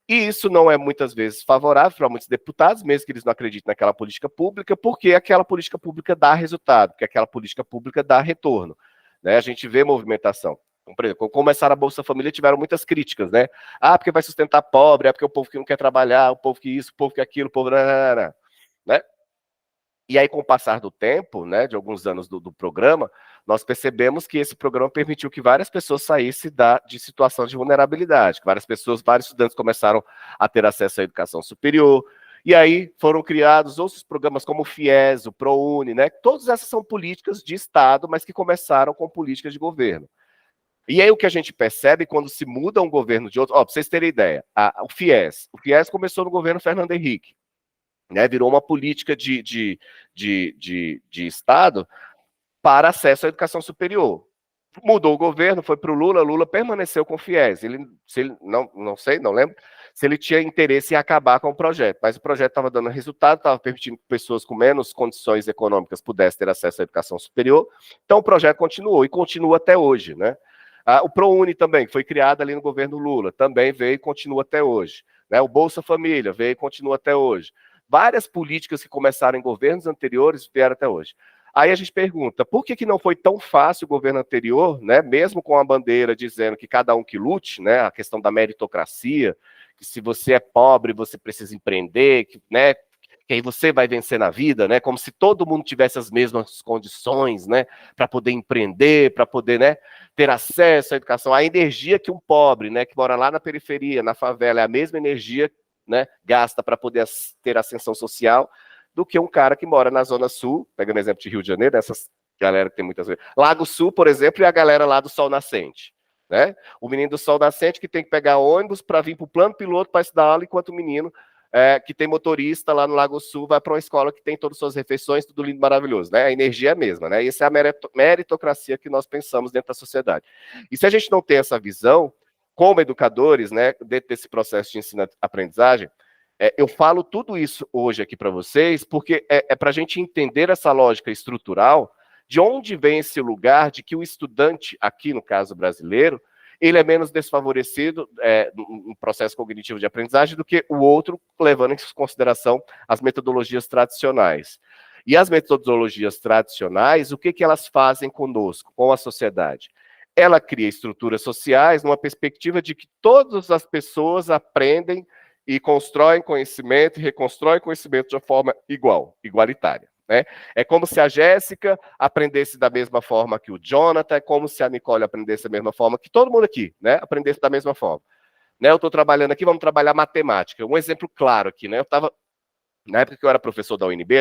E isso não é muitas vezes favorável para muitos deputados, mesmo que eles não acreditem naquela política pública, porque aquela política pública dá resultado, porque aquela política pública dá retorno, né? A gente vê movimentação. Por exemplo, quando começaram a Bolsa Família, tiveram muitas críticas, né? Porque vai sustentar pobre, porque o povo que não quer trabalhar, o povo que isso, o povo que aquilo, o povo... né? E aí, com o passar do tempo, né, de alguns anos do programa, nós percebemos que esse programa permitiu que várias pessoas saíssem de situação de vulnerabilidade, que vários estudantes começaram a ter acesso à educação superior, e aí foram criados outros programas como o FIES, o ProUni, né? Todas essas são políticas de Estado, mas que começaram com políticas de governo. E aí o que a gente percebe quando se muda um governo de outro... para vocês terem ideia, o FIES começou no governo Fernando Henrique, né, virou uma política de Estado para acesso à educação superior. Mudou o governo, foi para o Lula permaneceu com o FIES. Não lembro se ele tinha interesse em acabar com o projeto, mas o projeto estava dando resultado, estava permitindo que pessoas com menos condições econômicas pudessem ter acesso à educação superior, então o projeto continuou, e continua até hoje, né? O ProUni também, que foi criado ali no governo Lula, também veio e continua até hoje, né? O Bolsa Família veio e continua até hoje. Várias políticas que começaram em governos anteriores vieram até hoje. Aí a gente pergunta, por que não foi tão fácil o governo anterior, né, mesmo com a bandeira dizendo que cada um que lute, né, a questão da meritocracia, que se você é pobre, você precisa empreender, né, que aí você vai vencer na vida, né, como se todo mundo tivesse as mesmas condições, né, para poder empreender, para poder, né, ter acesso à educação. A energia que um pobre, né, que mora lá na periferia, na favela, é a mesma energia, né, gasta para poder ter ascensão social, do que um cara que mora na Zona Sul, pegando exemplo de Rio de Janeiro, essas galera que tem muitas vezes. Lago Sul, por exemplo, e a galera lá do Sol Nascente. Né? O menino do Sol Nascente que tem que pegar ônibus para vir para o plano piloto para estudar aula, enquanto o menino que tem motorista lá no Lago Sul vai para uma escola que tem todas as suas refeições, tudo lindo, maravilhoso. Né? A energia é a mesma. Né? E essa é a meritocracia que nós pensamos dentro da sociedade. E se a gente não tem essa visão, como educadores, né, dentro desse processo de ensino-aprendizagem, eu falo tudo isso hoje aqui para vocês, porque é para a gente entender essa lógica estrutural, de onde vem esse lugar de que o estudante, aqui no caso brasileiro, ele é menos desfavorecido no processo cognitivo de aprendizagem do que o outro, levando em consideração as metodologias tradicionais. E as metodologias tradicionais, o que elas fazem conosco, com a sociedade? Ela cria estruturas sociais numa perspectiva de que todas as pessoas aprendem e constroem conhecimento e reconstroem conhecimento de uma forma igualitária. Né? É como se a Jéssica aprendesse da mesma forma que o Jonathan, é como se a Nicole aprendesse da mesma forma que todo mundo aqui, né? Aprendesse da mesma forma. Né? Eu estou trabalhando aqui, vamos trabalhar matemática. Um exemplo claro aqui, né? Na época que eu era professor da UNB,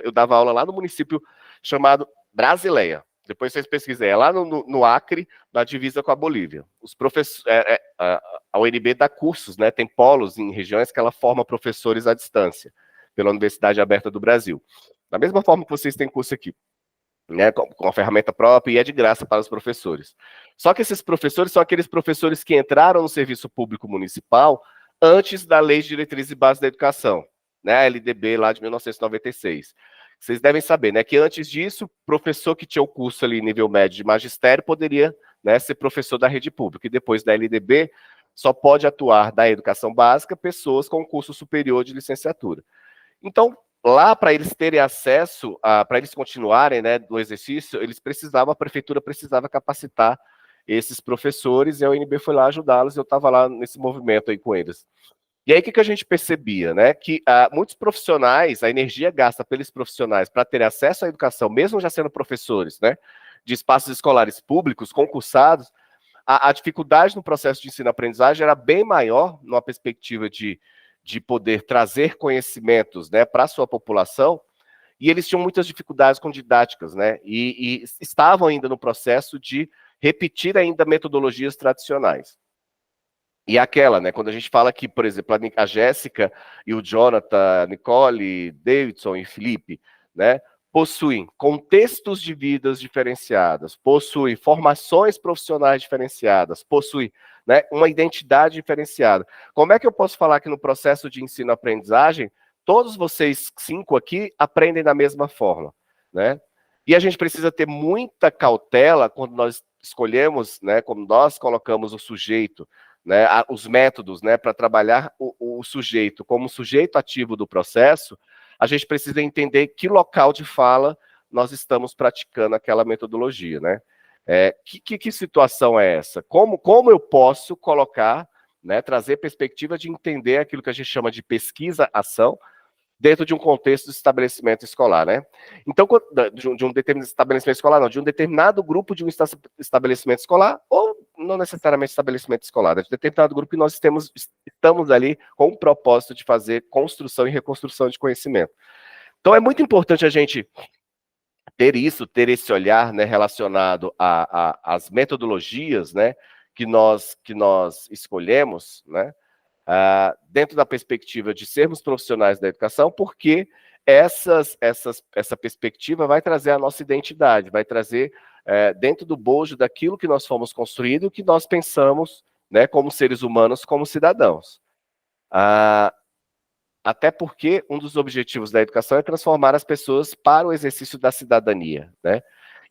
eu dava aula lá no município chamado Brasileia. Depois vocês pesquisem, é lá no Acre, na divisa com a Bolívia. Os professores, a UNB dá cursos, né? Tem polos em regiões que ela forma professores à distância, pela Universidade Aberta do Brasil. Da mesma forma que vocês têm curso aqui, né? Com a ferramenta própria e é de graça para os professores. Só que esses professores são aqueles professores que entraram no serviço público municipal antes da Lei de Diretrizes e Bases da Educação, né? A LDB lá de 1996. Vocês devem saber, né, que antes disso, professor que tinha o curso ali nível médio de magistério poderia, né, ser professor da rede pública. E depois da LDB, só pode atuar da educação básica pessoas com curso superior de licenciatura. Então, lá para eles terem acesso, para eles continuarem, né, do exercício, a prefeitura precisava capacitar esses professores e a UNB foi lá ajudá-los. Eu estava lá nesse movimento aí com eles. E aí, o que a gente percebia, né? Que muitos profissionais, a energia gasta pelos profissionais para ter acesso à educação, mesmo já sendo professores, né? De espaços escolares públicos, concursados, a dificuldade no processo de ensino-aprendizagem era bem maior, numa perspectiva de poder trazer conhecimentos, né, para a sua população, e eles tinham muitas dificuldades com didáticas, né? E estavam ainda no processo de repetir ainda metodologias tradicionais. E aquela, né, quando a gente fala que, por exemplo, a Jéssica e o Jonathan, a Nicole, Davidson e Felipe, né, possuem contextos de vidas diferenciadas, possuem formações profissionais diferenciadas, possuem, né, uma identidade diferenciada. Como é que eu posso falar que no processo de ensino-aprendizagem, todos vocês 5 aqui aprendem da mesma forma, né? E a gente precisa ter muita cautela quando nós escolhemos, né, quando nós colocamos o sujeito, né, os métodos, né, para trabalhar o sujeito como sujeito ativo do processo, a gente precisa entender que local de fala nós estamos praticando aquela metodologia, né? Que situação é essa? Como eu posso colocar, né, trazer perspectiva de entender aquilo que a gente chama de pesquisa-ação dentro de um contexto de estabelecimento escolar, né? Então, de um determinado estabelecimento escolar, não, de um determinado grupo de um estabelecimento escolar, ou não necessariamente estabelecimento escolar, né? De determinado grupo que nós estamos ali com o propósito de fazer construção e reconstrução de conhecimento. Então, é muito importante a gente ter esse olhar, né, relacionado às metodologias, né, que nós escolhemos, né, dentro da perspectiva de sermos profissionais da educação, porque essa perspectiva vai trazer a nossa identidade, vai trazer dentro do bojo daquilo que nós fomos construídos, que nós pensamos, né, como seres humanos, como cidadãos. Até porque um dos objetivos da educação é transformar as pessoas para o exercício da cidadania, né?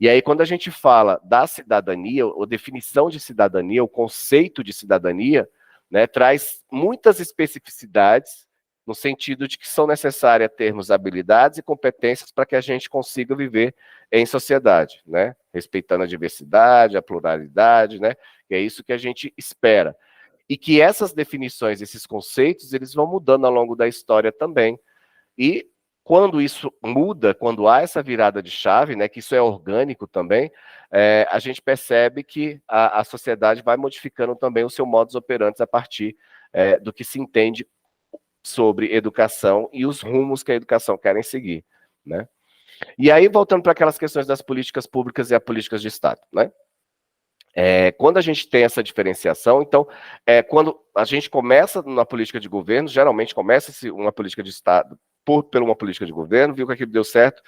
E aí, quando a gente fala da cidadania, ou definição de cidadania, o conceito de cidadania, né, traz muitas especificidades no sentido de que são necessárias termos habilidades e competências para que a gente consiga viver em sociedade, né? Respeitando a diversidade, a pluralidade, né? E é isso que a gente espera. E que essas definições, esses conceitos, eles vão mudando ao longo da história também. E quando isso muda, quando há essa virada de chave, né, que isso é orgânico também, a gente percebe que a sociedade vai modificando também o seu modus operandi a partir do que se entende sobre educação e os rumos que a educação querem seguir, né? E aí, voltando para aquelas questões das políticas públicas e as políticas de Estado, né? Quando a gente tem essa diferenciação, então, quando a gente começa na política de governo, geralmente começa-se uma política de Estado por uma política de governo, viu que aquilo deu certo,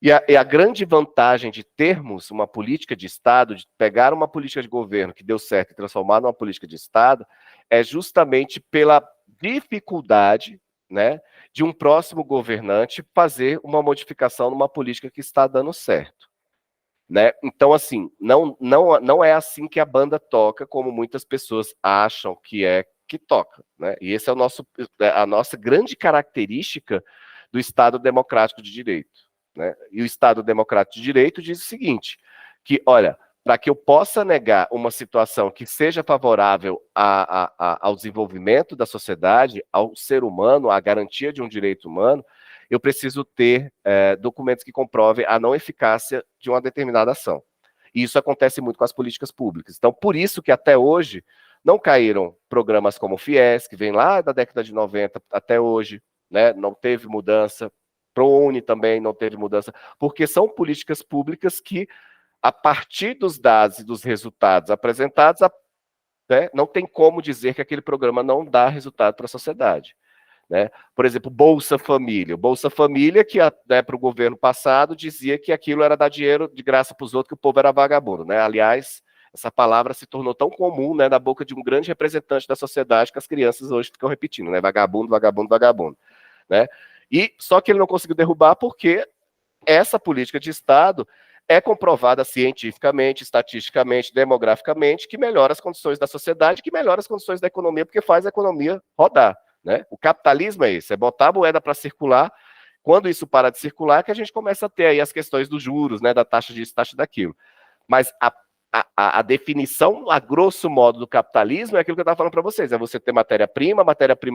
e a grande vantagem de termos uma política de Estado, de pegar uma política de governo que deu certo e transformar numa política de Estado, é justamente pela dificuldade, né, de um próximo governante fazer uma modificação numa política que está dando certo. Né? Então, assim, não é assim que a banda toca, como muitas pessoas acham que toca. Né? E esse é a nossa grande característica do Estado Democrático de Direito. Né? E o Estado Democrático de Direito diz o seguinte, que, olha, para que eu possa negar uma situação que seja favorável ao desenvolvimento da sociedade, ao ser humano, à garantia de um direito humano, eu preciso ter documentos que comprovem a não eficácia de uma determinada ação. E isso acontece muito com as políticas públicas. Então, por isso que até hoje não caíram programas como o FIES, que vem lá da década de 90 até hoje, né? Não teve mudança. ProUni também não teve mudança, porque são políticas públicas que, a partir dos dados e dos resultados apresentados, né, não tem como dizer que aquele programa não dá resultado para a sociedade. Né? Por exemplo, Bolsa Família. Bolsa Família, que para o governo passado dizia que aquilo era dar dinheiro de graça para os outros, que o povo era vagabundo. Né? Aliás, essa palavra se tornou tão comum, né, na boca de um grande representante da sociedade que as crianças hoje ficam repetindo, né? Vagabundo, vagabundo, vagabundo. Né? E só que ele não conseguiu derrubar porque essa política de Estado é comprovada cientificamente, estatisticamente, demograficamente, que melhora as condições da sociedade, que melhora as condições da economia, porque faz a economia rodar. Né? O capitalismo é isso, é botar a moeda para circular. Quando isso para de circular, é que a gente começa a ter aí as questões dos juros, né, da taxa disso, taxa daquilo. Mas a definição, a grosso modo, do capitalismo é aquilo que eu estava falando para vocês, é você ter matéria-prima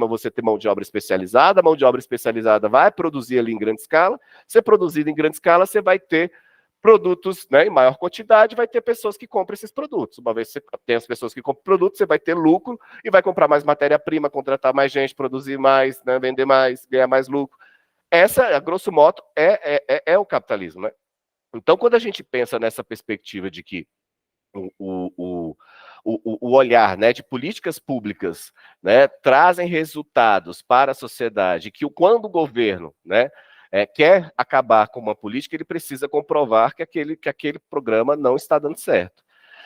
você ter mão de obra especializada, a mão de obra especializada vai produzir ali em grande escala, se produzido em grande escala, você vai ter produtos, né, em maior quantidade, vai ter pessoas que compram esses produtos. Uma vez que você tem as pessoas que compram produtos, você vai ter lucro e vai comprar mais matéria-prima, contratar mais gente, produzir mais, né, vender mais, ganhar mais lucro. Essa, a grosso modo, é o capitalismo. Né? Então, quando a gente pensa nessa perspectiva de que o olhar, né, de políticas públicas, né, trazem resultados para a sociedade, que quando o governo, né, quer acabar com uma política, ele precisa comprovar que aquele programa não está dando certo.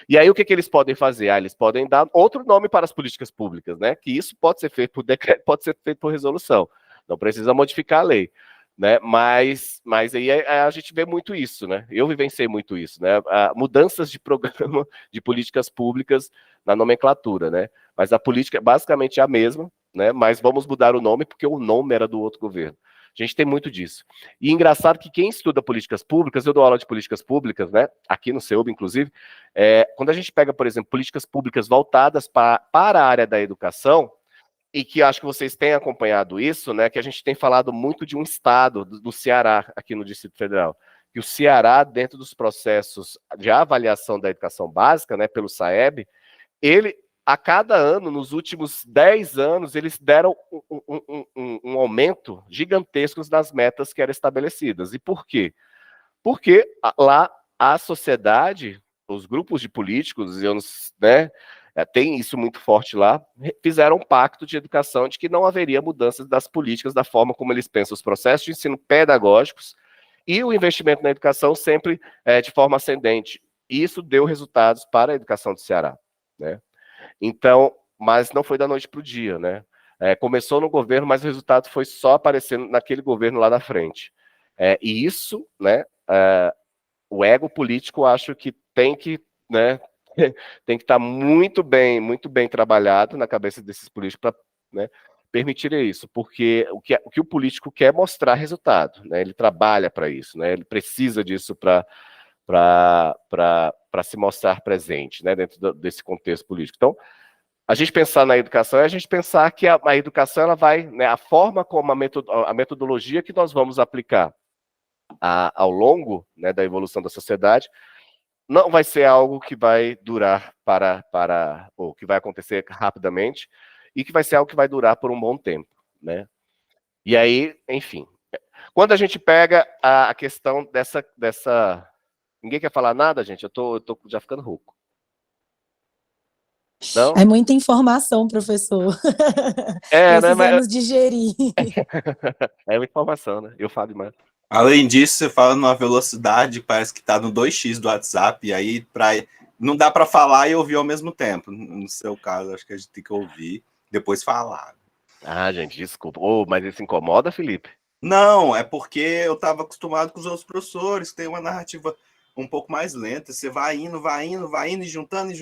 E aí o que eles podem fazer? Eles podem dar outro nome para as políticas públicas, né? Que isso pode ser feito por decreto, pode ser feito por resolução. Não precisa modificar a lei. Né? Mas aí a gente vê muito isso, né? Eu vivenciei muito isso, né? Mudanças de programa de políticas públicas na nomenclatura, né? Mas a política é basicamente a mesma, né? Mas vamos mudar o nome porque o nome era do outro governo. A gente tem muito disso. E engraçado que quem estuda políticas públicas, eu dou aula de políticas públicas, né? Aqui no CEUB, inclusive, quando a gente pega, por exemplo, políticas públicas voltadas para a área da educação, e que acho que vocês têm acompanhado isso, né, que a gente tem falado muito de um estado, do Ceará, aqui no Distrito Federal, que o Ceará, dentro dos processos de avaliação da educação básica, né, pelo SAEB, ele, a cada ano, nos últimos 10 anos, eles deram um aumento gigantesco nas metas que eram estabelecidas. E por quê? Porque lá a sociedade, os grupos de políticos, né, tem isso muito forte lá, fizeram um pacto de educação de que não haveria mudanças das políticas, da forma como eles pensam os processos de ensino pedagógicos e o investimento na educação sempre de forma ascendente. E isso deu resultados para a educação do Ceará. Né? Então, mas não foi da noite para o dia. Né? Começou no governo, mas o resultado foi só aparecendo naquele governo lá na frente. E isso, né, o ego político, acho que tem que, né, tem que estar muito bem trabalhado na cabeça desses políticos para, né, permitiria isso, porque o que o político quer é mostrar resultado, né? Ele trabalha para isso, né? Ele precisa disso para se mostrar presente, né? Dentro desse contexto político. Então, a gente pensar na educação é a gente pensar que a educação ela vai, né? A forma como a metodologia que nós vamos aplicar ao longo, né, da evolução da sociedade não vai ser algo que vai durar ou que vai acontecer rapidamente, e que vai ser algo que vai durar por um bom tempo, né? E aí, enfim, quando a gente pega a questão dessa... Ninguém quer falar nada, gente? Eu tô já ficando rouco. Não? É muita informação, professor. Né? Precisamos digerir. É uma informação, né? Eu falo demais. Além disso, você fala numa velocidade, parece que tá no 2x do WhatsApp, e aí não dá para falar e ouvir ao mesmo tempo. No seu caso, acho que a gente tem que ouvir, depois falar. Ah, gente, desculpa. Mas isso incomoda, Felipe? Não, é porque eu estava acostumado com os outros professores, que tem uma narrativa um pouco mais lenta. Você vai indo, e juntando,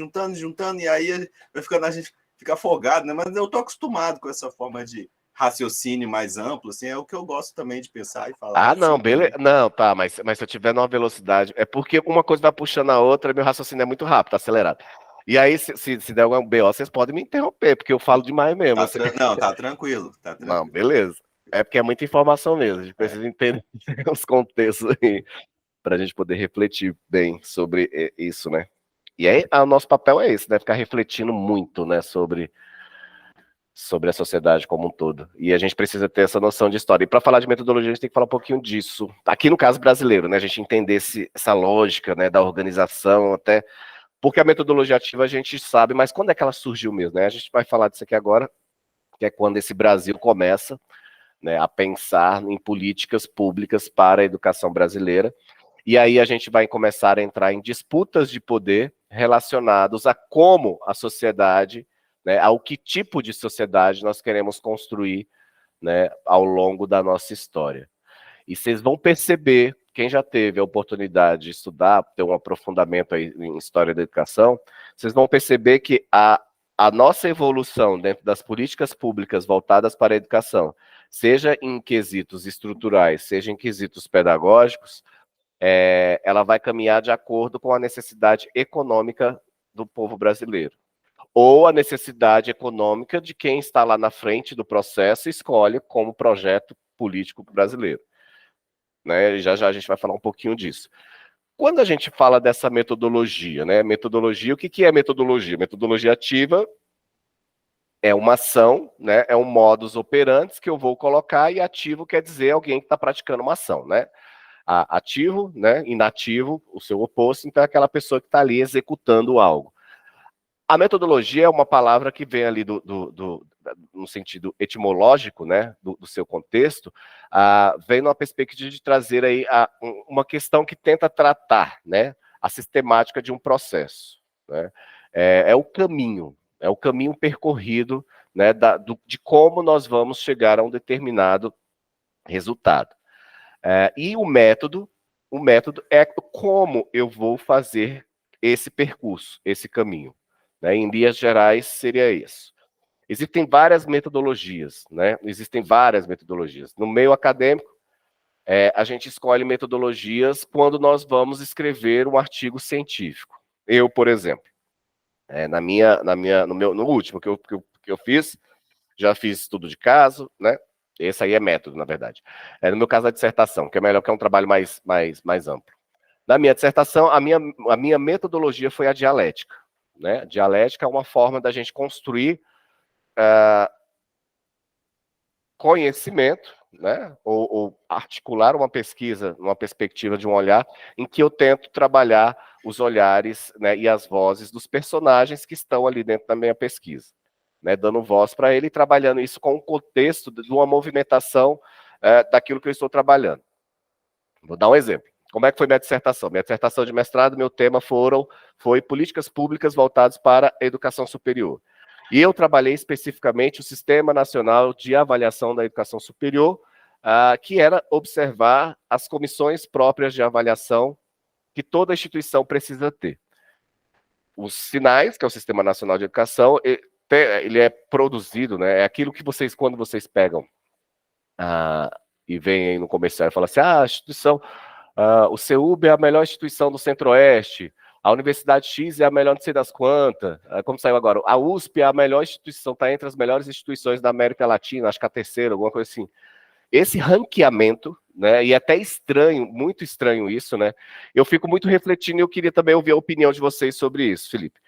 e aí vai ficando, a gente fica afogado, né? Mas eu tô acostumado com essa forma de raciocínio mais amplo, assim, é o que eu gosto também de pensar e falar. Ah, não, assim, beleza. também. Não, tá, mas se eu tiver numa velocidade... É porque uma coisa vai puxando a outra, meu raciocínio é muito rápido, acelerado. E aí, se der algum BO, vocês podem me interromper, porque eu falo demais mesmo. Não, tá tranquilo. Não, beleza. É porque é muita informação mesmo, a gente precisa entender os contextos aí, para a gente poder refletir bem sobre isso, né? E aí, o nosso papel é esse, né? Ficar refletindo muito, né, sobre a sociedade como um todo. E a gente precisa ter essa noção de história. E para falar de metodologia, a gente tem que falar um pouquinho disso. Aqui no caso brasileiro, né? A gente entender essa lógica, né, da organização, até porque a metodologia ativa a gente sabe, mas quando é que ela surgiu mesmo, né? A gente vai falar disso aqui agora, que é quando esse Brasil começa, né, a pensar em políticas públicas para a educação brasileira. E aí a gente vai começar a entrar em disputas de poder relacionados a como a sociedade, né, ao que tipo de sociedade nós queremos construir, né, ao longo da nossa história. E vocês vão perceber, quem já teve a oportunidade de estudar, ter um aprofundamento aí em história da educação, vocês vão perceber que a nossa evolução dentro das políticas públicas voltadas para a educação, seja em quesitos estruturais, seja em quesitos pedagógicos, ela vai caminhar de acordo com a necessidade econômica do povo brasileiro, ou a necessidade econômica de quem está lá na frente do processo e escolhe como projeto político brasileiro. Né? Já já a gente vai falar um pouquinho disso. Quando a gente fala dessa metodologia, né? Metodologia, o que é metodologia? Metodologia ativa é uma ação, né? É um modus operandi que eu vou colocar, e ativo quer dizer alguém que está praticando uma ação, né? Ativo, né? Inativo, o seu oposto, então é aquela pessoa que está ali executando algo. A metodologia é uma palavra que vem ali no sentido etimológico, né, do seu contexto, vem numa perspectiva de trazer aí uma questão que tenta tratar, né, a sistemática de um processo, né, é o caminho percorrido, né, de como nós vamos chegar a um determinado resultado. E o método é como eu vou fazer esse percurso, esse caminho. Né? Em linhas gerais, seria isso. Existem várias metodologias, né? No meio acadêmico, a gente escolhe metodologias quando nós vamos escrever um artigo científico. Eu, por exemplo, no último que eu fiz, já fiz estudo de caso, né? Esse aí é método, na verdade. No meu caso, a dissertação, que é melhor, que é um trabalho mais amplo. Na minha dissertação, a minha metodologia foi a dialética. Né? Dialética é uma forma da gente construir conhecimento, né? Ou articular uma pesquisa, numa perspectiva de um olhar, em que eu tento trabalhar os olhares, né, e as vozes dos personagens que estão ali dentro da minha pesquisa. Né, dando voz para ele e trabalhando isso com o contexto de uma movimentação daquilo que eu estou trabalhando. Vou dar um exemplo. Como é que foi minha dissertação? Minha dissertação de mestrado, meu tema foi políticas públicas voltadas para a educação superior. E eu trabalhei especificamente o Sistema Nacional de Avaliação da Educação Superior, que era observar as comissões próprias de avaliação que toda instituição precisa ter. Os SINAES, que é o Sistema Nacional de Educação, ele é produzido, né? É aquilo que vocês, quando vocês pegam e vem aí no comercial e fala assim, a instituição, o CEUB é a melhor instituição do Centro-Oeste, a Universidade X é a melhor não sei das quantas, como saiu agora, a USP é a melhor instituição, está entre as melhores instituições da América Latina, acho que a terceira, alguma coisa assim. Esse ranqueamento, né, e é até estranho, muito estranho isso, né, eu fico muito refletindo e eu queria também ouvir a opinião de vocês sobre isso, Felipe.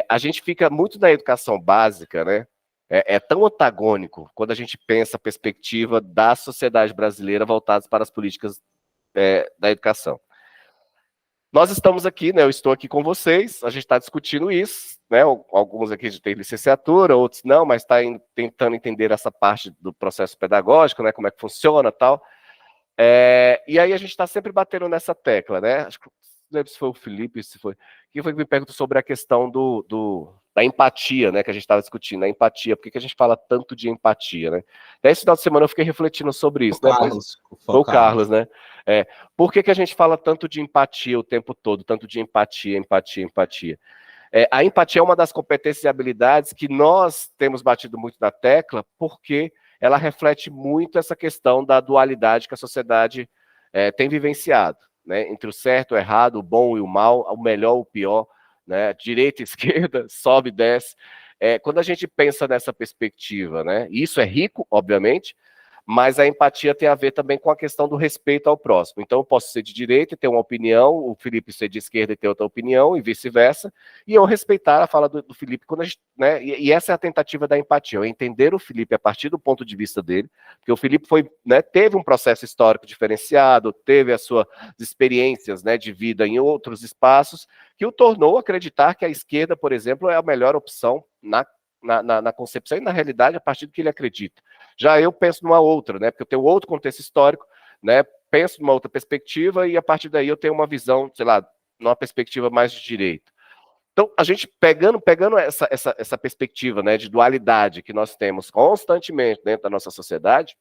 A gente fica muito na educação básica, né, é tão antagônico quando a gente pensa a perspectiva da sociedade brasileira voltadas para as políticas da educação. Nós estamos aqui, né, eu estou aqui com vocês, a gente está discutindo isso, né, alguns aqui têm licenciatura, outros não, mas está tentando entender essa parte do processo pedagógico, né, como é que funciona e tal. E aí a gente está sempre batendo nessa tecla, né, acho que não lembro se foi o Felipe, quem foi que me perguntou sobre a questão da empatia, né, que a gente estava discutindo, a empatia, por que a gente fala tanto de empatia, né? Até esse final de semana eu fiquei refletindo sobre isso, né? Foi o Carlos, né? Por que a gente fala tanto de empatia o tempo todo, tanto de empatia? A empatia é uma das competências e habilidades que nós temos batido muito na tecla, porque ela reflete muito essa questão da dualidade que a sociedade tem vivenciado, né? Entre o certo, o errado, o bom e o mal, o melhor, o pior, né? Direita e esquerda, sobe e desce. Quando a gente pensa nessa perspectiva, né? Isso é rico, obviamente, mas a empatia tem a ver também com a questão do respeito ao próximo. Então, eu posso ser de direita e ter uma opinião, o Felipe ser de esquerda e ter outra opinião, e vice-versa, e eu respeitar a fala do Felipe, quando a gente, né, e essa é a tentativa da empatia, eu entender o Felipe a partir do ponto de vista dele, porque o Felipe teve um processo histórico diferenciado, teve as suas experiências, né, de vida em outros espaços, que o tornou acreditar que a esquerda, por exemplo, é a melhor opção na concepção e na realidade a partir do que ele acredita. Já eu penso numa outra, né? Porque eu tenho outro contexto histórico, né? Penso numa outra perspectiva e a partir daí eu tenho uma visão, sei lá, numa perspectiva mais de direita. Então, a gente pegando essa perspectiva, né, de dualidade que nós temos constantemente dentro da nossa sociedade,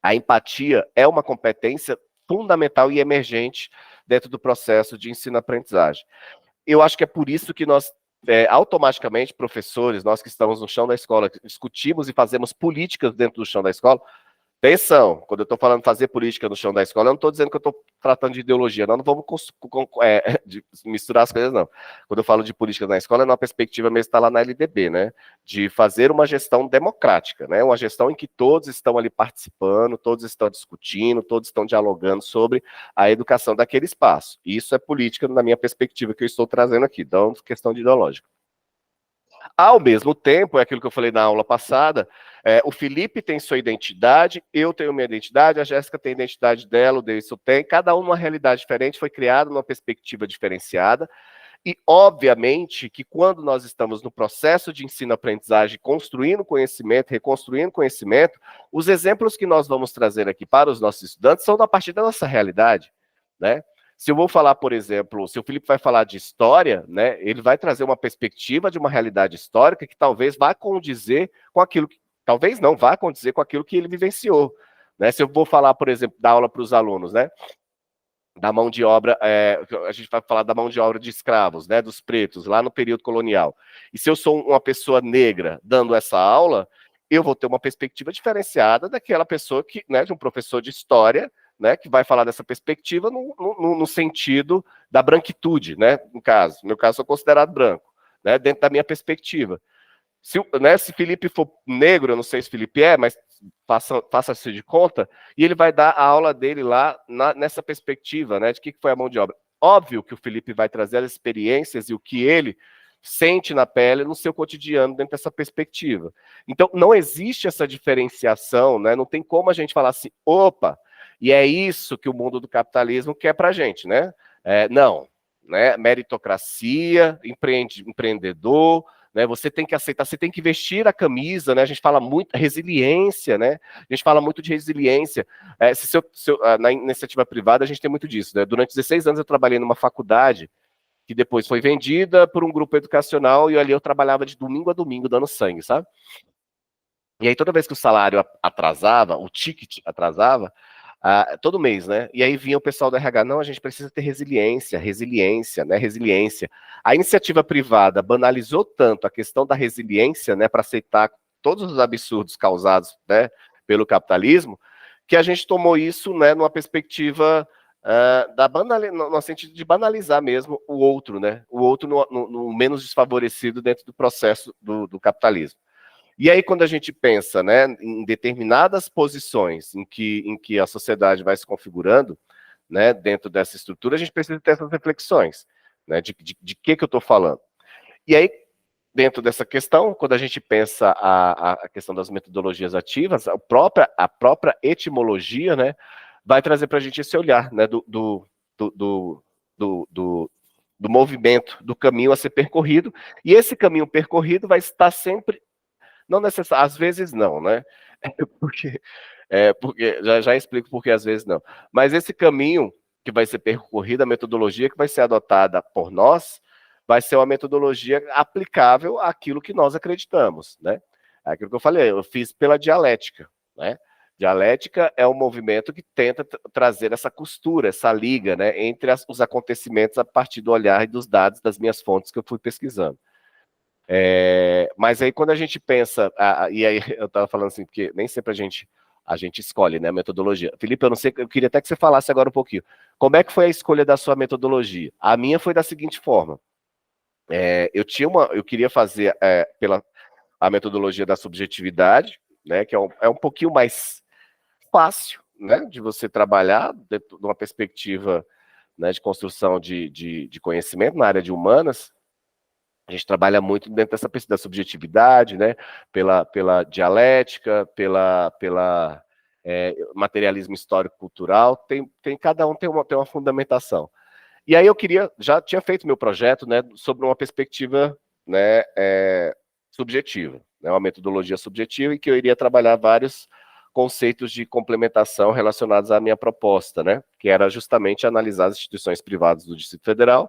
a empatia é uma competência fundamental e emergente dentro do processo de ensino-aprendizagem. Eu acho que é por isso que nós automaticamente, professores, nós que estamos no chão da escola, discutimos e fazemos políticas dentro do chão da escola. Atenção, quando eu estou falando fazer política no chão da escola, eu não estou dizendo que eu estou tratando de ideologia, não vamos de misturar as coisas, não. Quando eu falo de política na escola, é numa perspectiva mesmo, está lá na LDB, né? De fazer uma gestão democrática, né? Uma gestão em que todos estão ali participando, todos estão discutindo, todos estão dialogando sobre a educação daquele espaço. Isso é política na minha perspectiva que eu estou trazendo aqui, não questão de ideológica. Ao mesmo tempo, é aquilo que eu falei na aula passada, o Felipe tem sua identidade, eu tenho minha identidade, a Jéssica tem a identidade dela, o Deilson tem, cada um numa realidade diferente, foi criado numa perspectiva diferenciada, e obviamente que quando nós estamos no processo de ensino-aprendizagem, construindo conhecimento, reconstruindo conhecimento, os exemplos que nós vamos trazer aqui para os nossos estudantes são a partir da nossa realidade, né? Se eu vou falar, por exemplo, se o Felipe vai falar de história, né, ele vai trazer uma perspectiva de uma realidade histórica que talvez vá condizer com aquilo que, talvez não vá condizer com aquilo que ele vivenciou, né? Se eu vou falar, por exemplo, dar aula para os alunos, né, da mão de obra, a gente vai falar da mão de obra de escravos, né, dos pretos, lá no período colonial. E se eu sou uma pessoa negra dando essa aula, eu vou ter uma perspectiva diferenciada daquela pessoa que, né, de um professor de história, né, que vai falar dessa perspectiva no sentido da branquitude, né, no meu caso, sou considerado branco, né, dentro da minha perspectiva. Se Felipe for negro, eu não sei se Felipe mas faça-se de conta, e ele vai dar a aula dele lá nessa perspectiva, né, de que foi a mão de obra. Óbvio que o Felipe vai trazer as experiências e o que ele sente na pele no seu cotidiano dentro dessa perspectiva. Então, não existe essa diferenciação, né, não tem como a gente falar assim, opa, e é isso que o mundo do capitalismo quer para a gente, né? Não, né? Meritocracia, empreendedor, né? Você tem que aceitar, você tem que vestir a camisa, né? A gente fala muito resiliência, né? A gente fala muito de resiliência. Na iniciativa privada a gente tem muito disso, né? Durante 16 anos eu trabalhei numa faculdade que depois foi vendida por um grupo educacional e ali eu trabalhava de domingo a domingo dando sangue, sabe? E aí toda vez que o salário atrasava, o ticket atrasava, todo mês, né? E aí vinha o pessoal do RH, não, a gente precisa ter resiliência, né? Resiliência. A iniciativa privada banalizou tanto a questão da resiliência, né, para aceitar todos os absurdos causados, né, pelo capitalismo, que a gente tomou isso, né, numa perspectiva no sentido de banalizar mesmo o outro, né? O outro no menos desfavorecido dentro do processo do capitalismo. E aí, quando a gente pensa, né, em determinadas posições em que a sociedade vai se configurando, né, dentro dessa estrutura, a gente precisa ter essas reflexões, né, de que eu estou falando. E aí, dentro dessa questão, quando a gente pensa a questão das metodologias ativas, a própria etimologia, né, vai trazer para a gente esse olhar, né, do movimento, do caminho a ser percorrido, e esse caminho percorrido vai estar sempre, não necessário, às vezes não, né, porque já explico porque às vezes não, mas esse caminho que vai ser percorrido, a metodologia que vai ser adotada por nós, vai ser uma metodologia aplicável àquilo que nós acreditamos, né? Aquilo que eu falei, eu fiz pela dialética, né? Dialética é um movimento que tenta trazer essa costura, essa liga, né, entre os acontecimentos a partir do olhar e dos dados das minhas fontes que eu fui pesquisando. Mas aí quando a gente pensa, e aí eu estava falando assim, porque nem sempre a gente escolhe, né, a metodologia. Felipe, eu não sei, eu queria até que você falasse agora um pouquinho. Como é que foi a escolha da sua metodologia? A minha foi da seguinte forma. Eu queria fazer a metodologia da subjetividade, né, que é um pouquinho mais fácil, né, de você trabalhar dentro de uma perspectiva, né, de construção de conhecimento na área de humanas. A gente trabalha muito dentro dessa da subjetividade, né, pela dialética, pela materialismo histórico-cultural, cada um tem uma fundamentação. E aí já tinha feito meu projeto, né, sobre uma perspectiva, né, subjetiva, né, uma metodologia subjetiva, e que eu iria trabalhar vários conceitos de complementação relacionados à minha proposta, né, que era justamente analisar as instituições privadas do Distrito Federal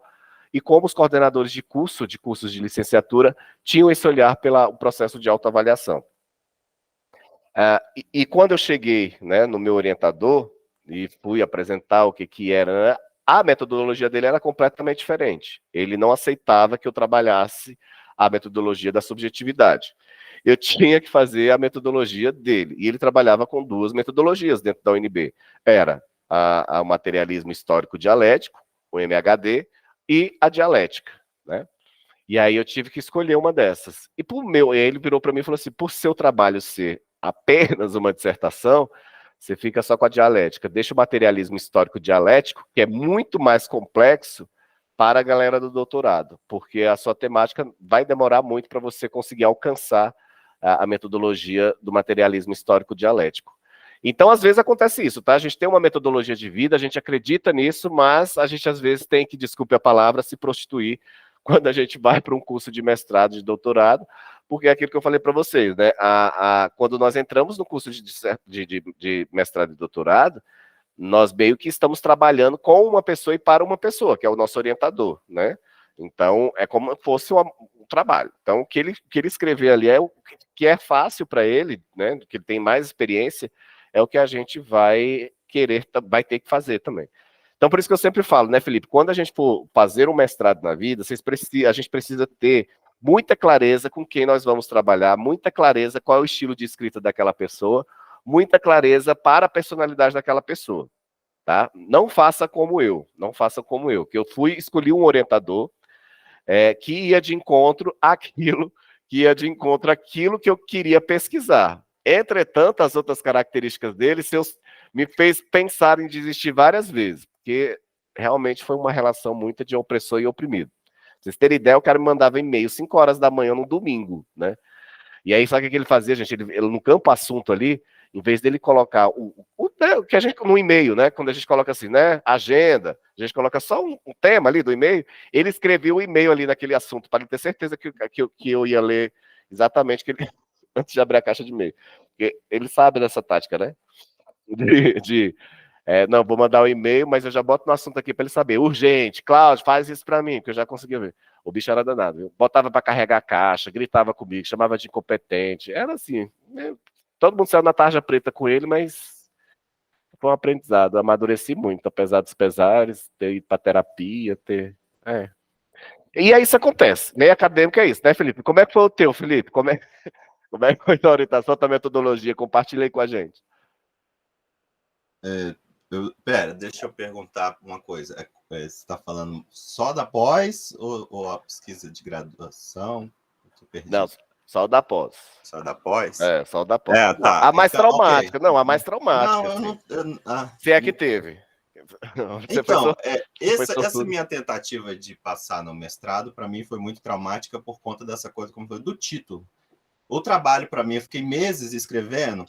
e como os coordenadores de cursos de licenciatura, tinham esse olhar pelo processo de autoavaliação. E quando eu cheguei, né, no meu orientador e fui apresentar o que era, a metodologia dele era completamente diferente. Ele não aceitava que eu trabalhasse a metodologia da subjetividade. Eu tinha que fazer a metodologia dele, e ele trabalhava com duas metodologias dentro da UNB. Era o materialismo histórico dialético, o MHD, e a dialética, né? E aí eu tive que escolher uma dessas. E ele virou para mim e falou assim, por seu trabalho ser apenas uma dissertação, você fica só com a dialética. Deixa o materialismo histórico dialético, que é muito mais complexo, para a galera do doutorado, porque a sua temática vai demorar muito para você conseguir alcançar a metodologia do materialismo histórico dialético. Então, às vezes acontece isso, tá? A gente tem uma metodologia de vida, a gente acredita nisso, mas a gente às vezes tem que, desculpe a palavra, se prostituir quando a gente vai para um curso de mestrado, de doutorado, porque é aquilo que eu falei para vocês, né? Quando nós entramos no curso de mestrado e doutorado, nós meio que estamos trabalhando com uma pessoa e para uma pessoa, que é o nosso orientador, né? Então, é como se fosse um trabalho. Então, o que ele escrever ali é o que é fácil para ele, né? Que ele tem mais experiência, é o que a gente vai ter que fazer também. Então, por isso que eu sempre falo, né, Felipe, quando a gente for fazer um mestrado na vida, a gente precisa ter muita clareza com quem nós vamos trabalhar, muita clareza qual é o estilo de escrita daquela pessoa, muita clareza para a personalidade daquela pessoa, tá? Não faça como eu, que eu escolhi um orientador que ia de encontro àquilo que eu queria pesquisar. Entretanto, as outras características dele me fez pensar em desistir várias vezes, porque realmente foi uma relação muito de opressor e oprimido. Pra vocês terem ideia, o cara me mandava e-mail 5 horas da manhã no domingo, né? E aí, sabe o que ele fazia, gente? Ele no campo assunto ali, em vez dele colocar o que a gente, no e-mail, né? Quando a gente coloca assim, né? Agenda, a gente coloca só um tema ali do e-mail, ele escrevia o e-mail ali naquele assunto, para ele ter certeza que eu ia ler exatamente antes de abrir a caixa de e-mail. Porque ele sabe dessa tática, né? Não, vou mandar um e-mail, mas eu já boto no assunto aqui para ele saber. Urgente, Cláudio, faz isso para mim, porque eu já consegui ver. O bicho era danado, viu? Botava para carregar a caixa, gritava comigo, chamava de incompetente. Era assim, né? Todo mundo saiu na tarja preta com ele, mas foi um aprendizado, eu amadureci muito, apesar dos pesares, ter ido pra terapia, E aí isso acontece, meio acadêmico é isso, né, Felipe? Como é que foi o teu, Felipe? Como é que foi a orientação, a metodologia? Compartilha aí com a gente. Pera, deixa eu perguntar uma coisa. Você está falando só da pós ou a pesquisa de graduação? Não, só da pós. Só da pós? Só da pós. Tá. A mais então, traumática, okay. não, a mais traumática. Não, assim. eu não. Se é que teve. Então, essa minha tentativa de passar no mestrado, para mim, foi muito traumática por conta dessa coisa como foi do título. O trabalho, para mim, eu fiquei meses escrevendo,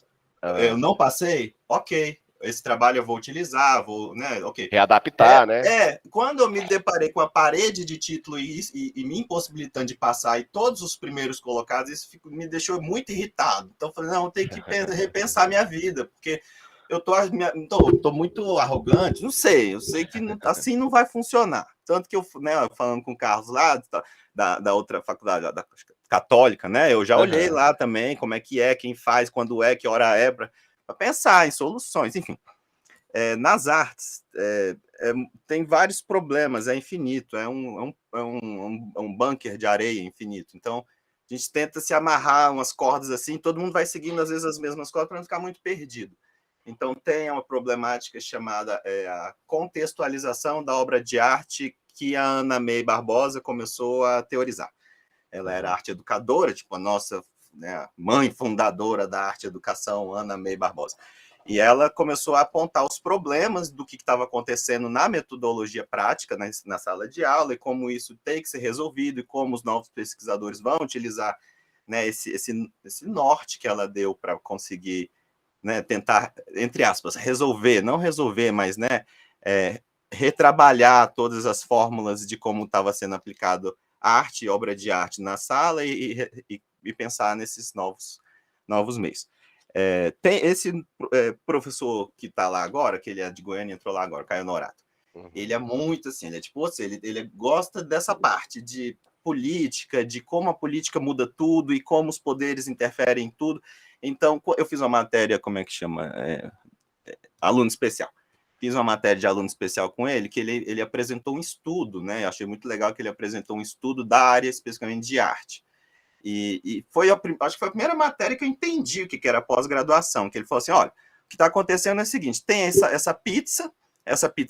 eu não passei, ok, esse trabalho eu vou utilizar, né, ok. Readaptar, né? Quando eu me deparei com a parede de título e me impossibilitando de passar e todos os primeiros colocados, isso me deixou muito irritado. Então, eu falei, não, eu tenho que repensar minha vida, porque eu tô muito arrogante, não sei, eu sei que assim não vai funcionar. Tanto que eu, né, falando com o Carlos lá, da outra faculdade, da católica, né, eu já olhei lá também como é que é, quem faz, quando é, que hora é, para pensar em soluções, enfim. Nas artes, tem vários problemas, é infinito, é um bunker de areia infinito. Então, a gente tenta se amarrar umas cordas assim, todo mundo vai seguindo, às vezes, as mesmas cordas para não ficar muito perdido. Então, tem uma problemática chamada a contextualização da obra de arte que a Ana May Barbosa começou a teorizar. Ela era arte educadora, tipo a nossa, né, mãe fundadora da arte educação, Ana May Barbosa. E ela começou a apontar os problemas do que estava acontecendo na metodologia prática, na sala de aula, e como isso tem que ser resolvido, e como os novos pesquisadores vão utilizar, né, esse norte que ela deu para conseguir, né, tentar, entre aspas, não resolver, mas, né, retrabalhar todas as fórmulas de como estava sendo aplicado arte, obra de arte na sala e pensar nesses novos meios. Tem esse professor que está lá agora, que ele é de Goiânia, entrou lá agora, Caio Norato. Ele é muito assim, ele é tipo você, ele gosta dessa parte de política, de como a política muda tudo e como os poderes interferem em tudo. Então, eu fiz uma matéria, como é que chama? Aluno especial. Fiz uma matéria de aluno especial com ele, que ele apresentou um estudo, né? Eu achei muito legal que ele apresentou um estudo da área especificamente de arte. E acho que foi a primeira matéria que eu entendi o que era pós-graduação, que ele falou assim, olha, o que está acontecendo é o seguinte, tem essa pizza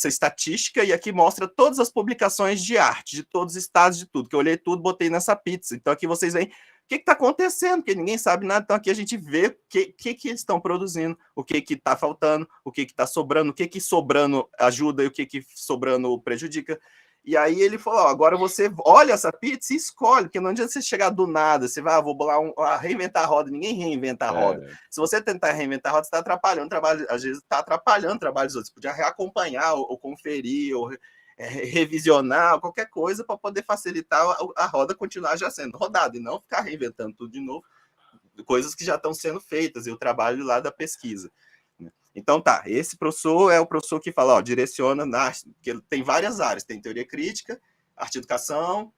estatística, e aqui mostra todas as publicações de arte, de todos os estados, de tudo, que eu olhei tudo, botei nessa pizza. Então aqui vocês veem o que está acontecendo, porque ninguém sabe nada, então aqui a gente vê o que eles estão produzindo, o que está faltando, o que está sobrando, o que sobrando ajuda e o que sobrando prejudica. E aí ele falou, agora você olha essa pizza e escolhe, porque não adianta você chegar do nada, você vai, vou reinventar a roda, ninguém reinventa a roda. Se você tentar reinventar a roda, você está atrapalhando o trabalho, às vezes está atrapalhando o trabalho dos outros, você podia reacompanhar, ou conferir, ou revisionar, qualquer coisa para poder facilitar a roda continuar já sendo rodada, e não ficar reinventando tudo de novo, coisas que já estão sendo feitas, e o trabalho lá da pesquisa. Então tá, esse professor é o professor que fala, direciona na arte, porque tem várias áreas, tem teoria crítica, arte e educação,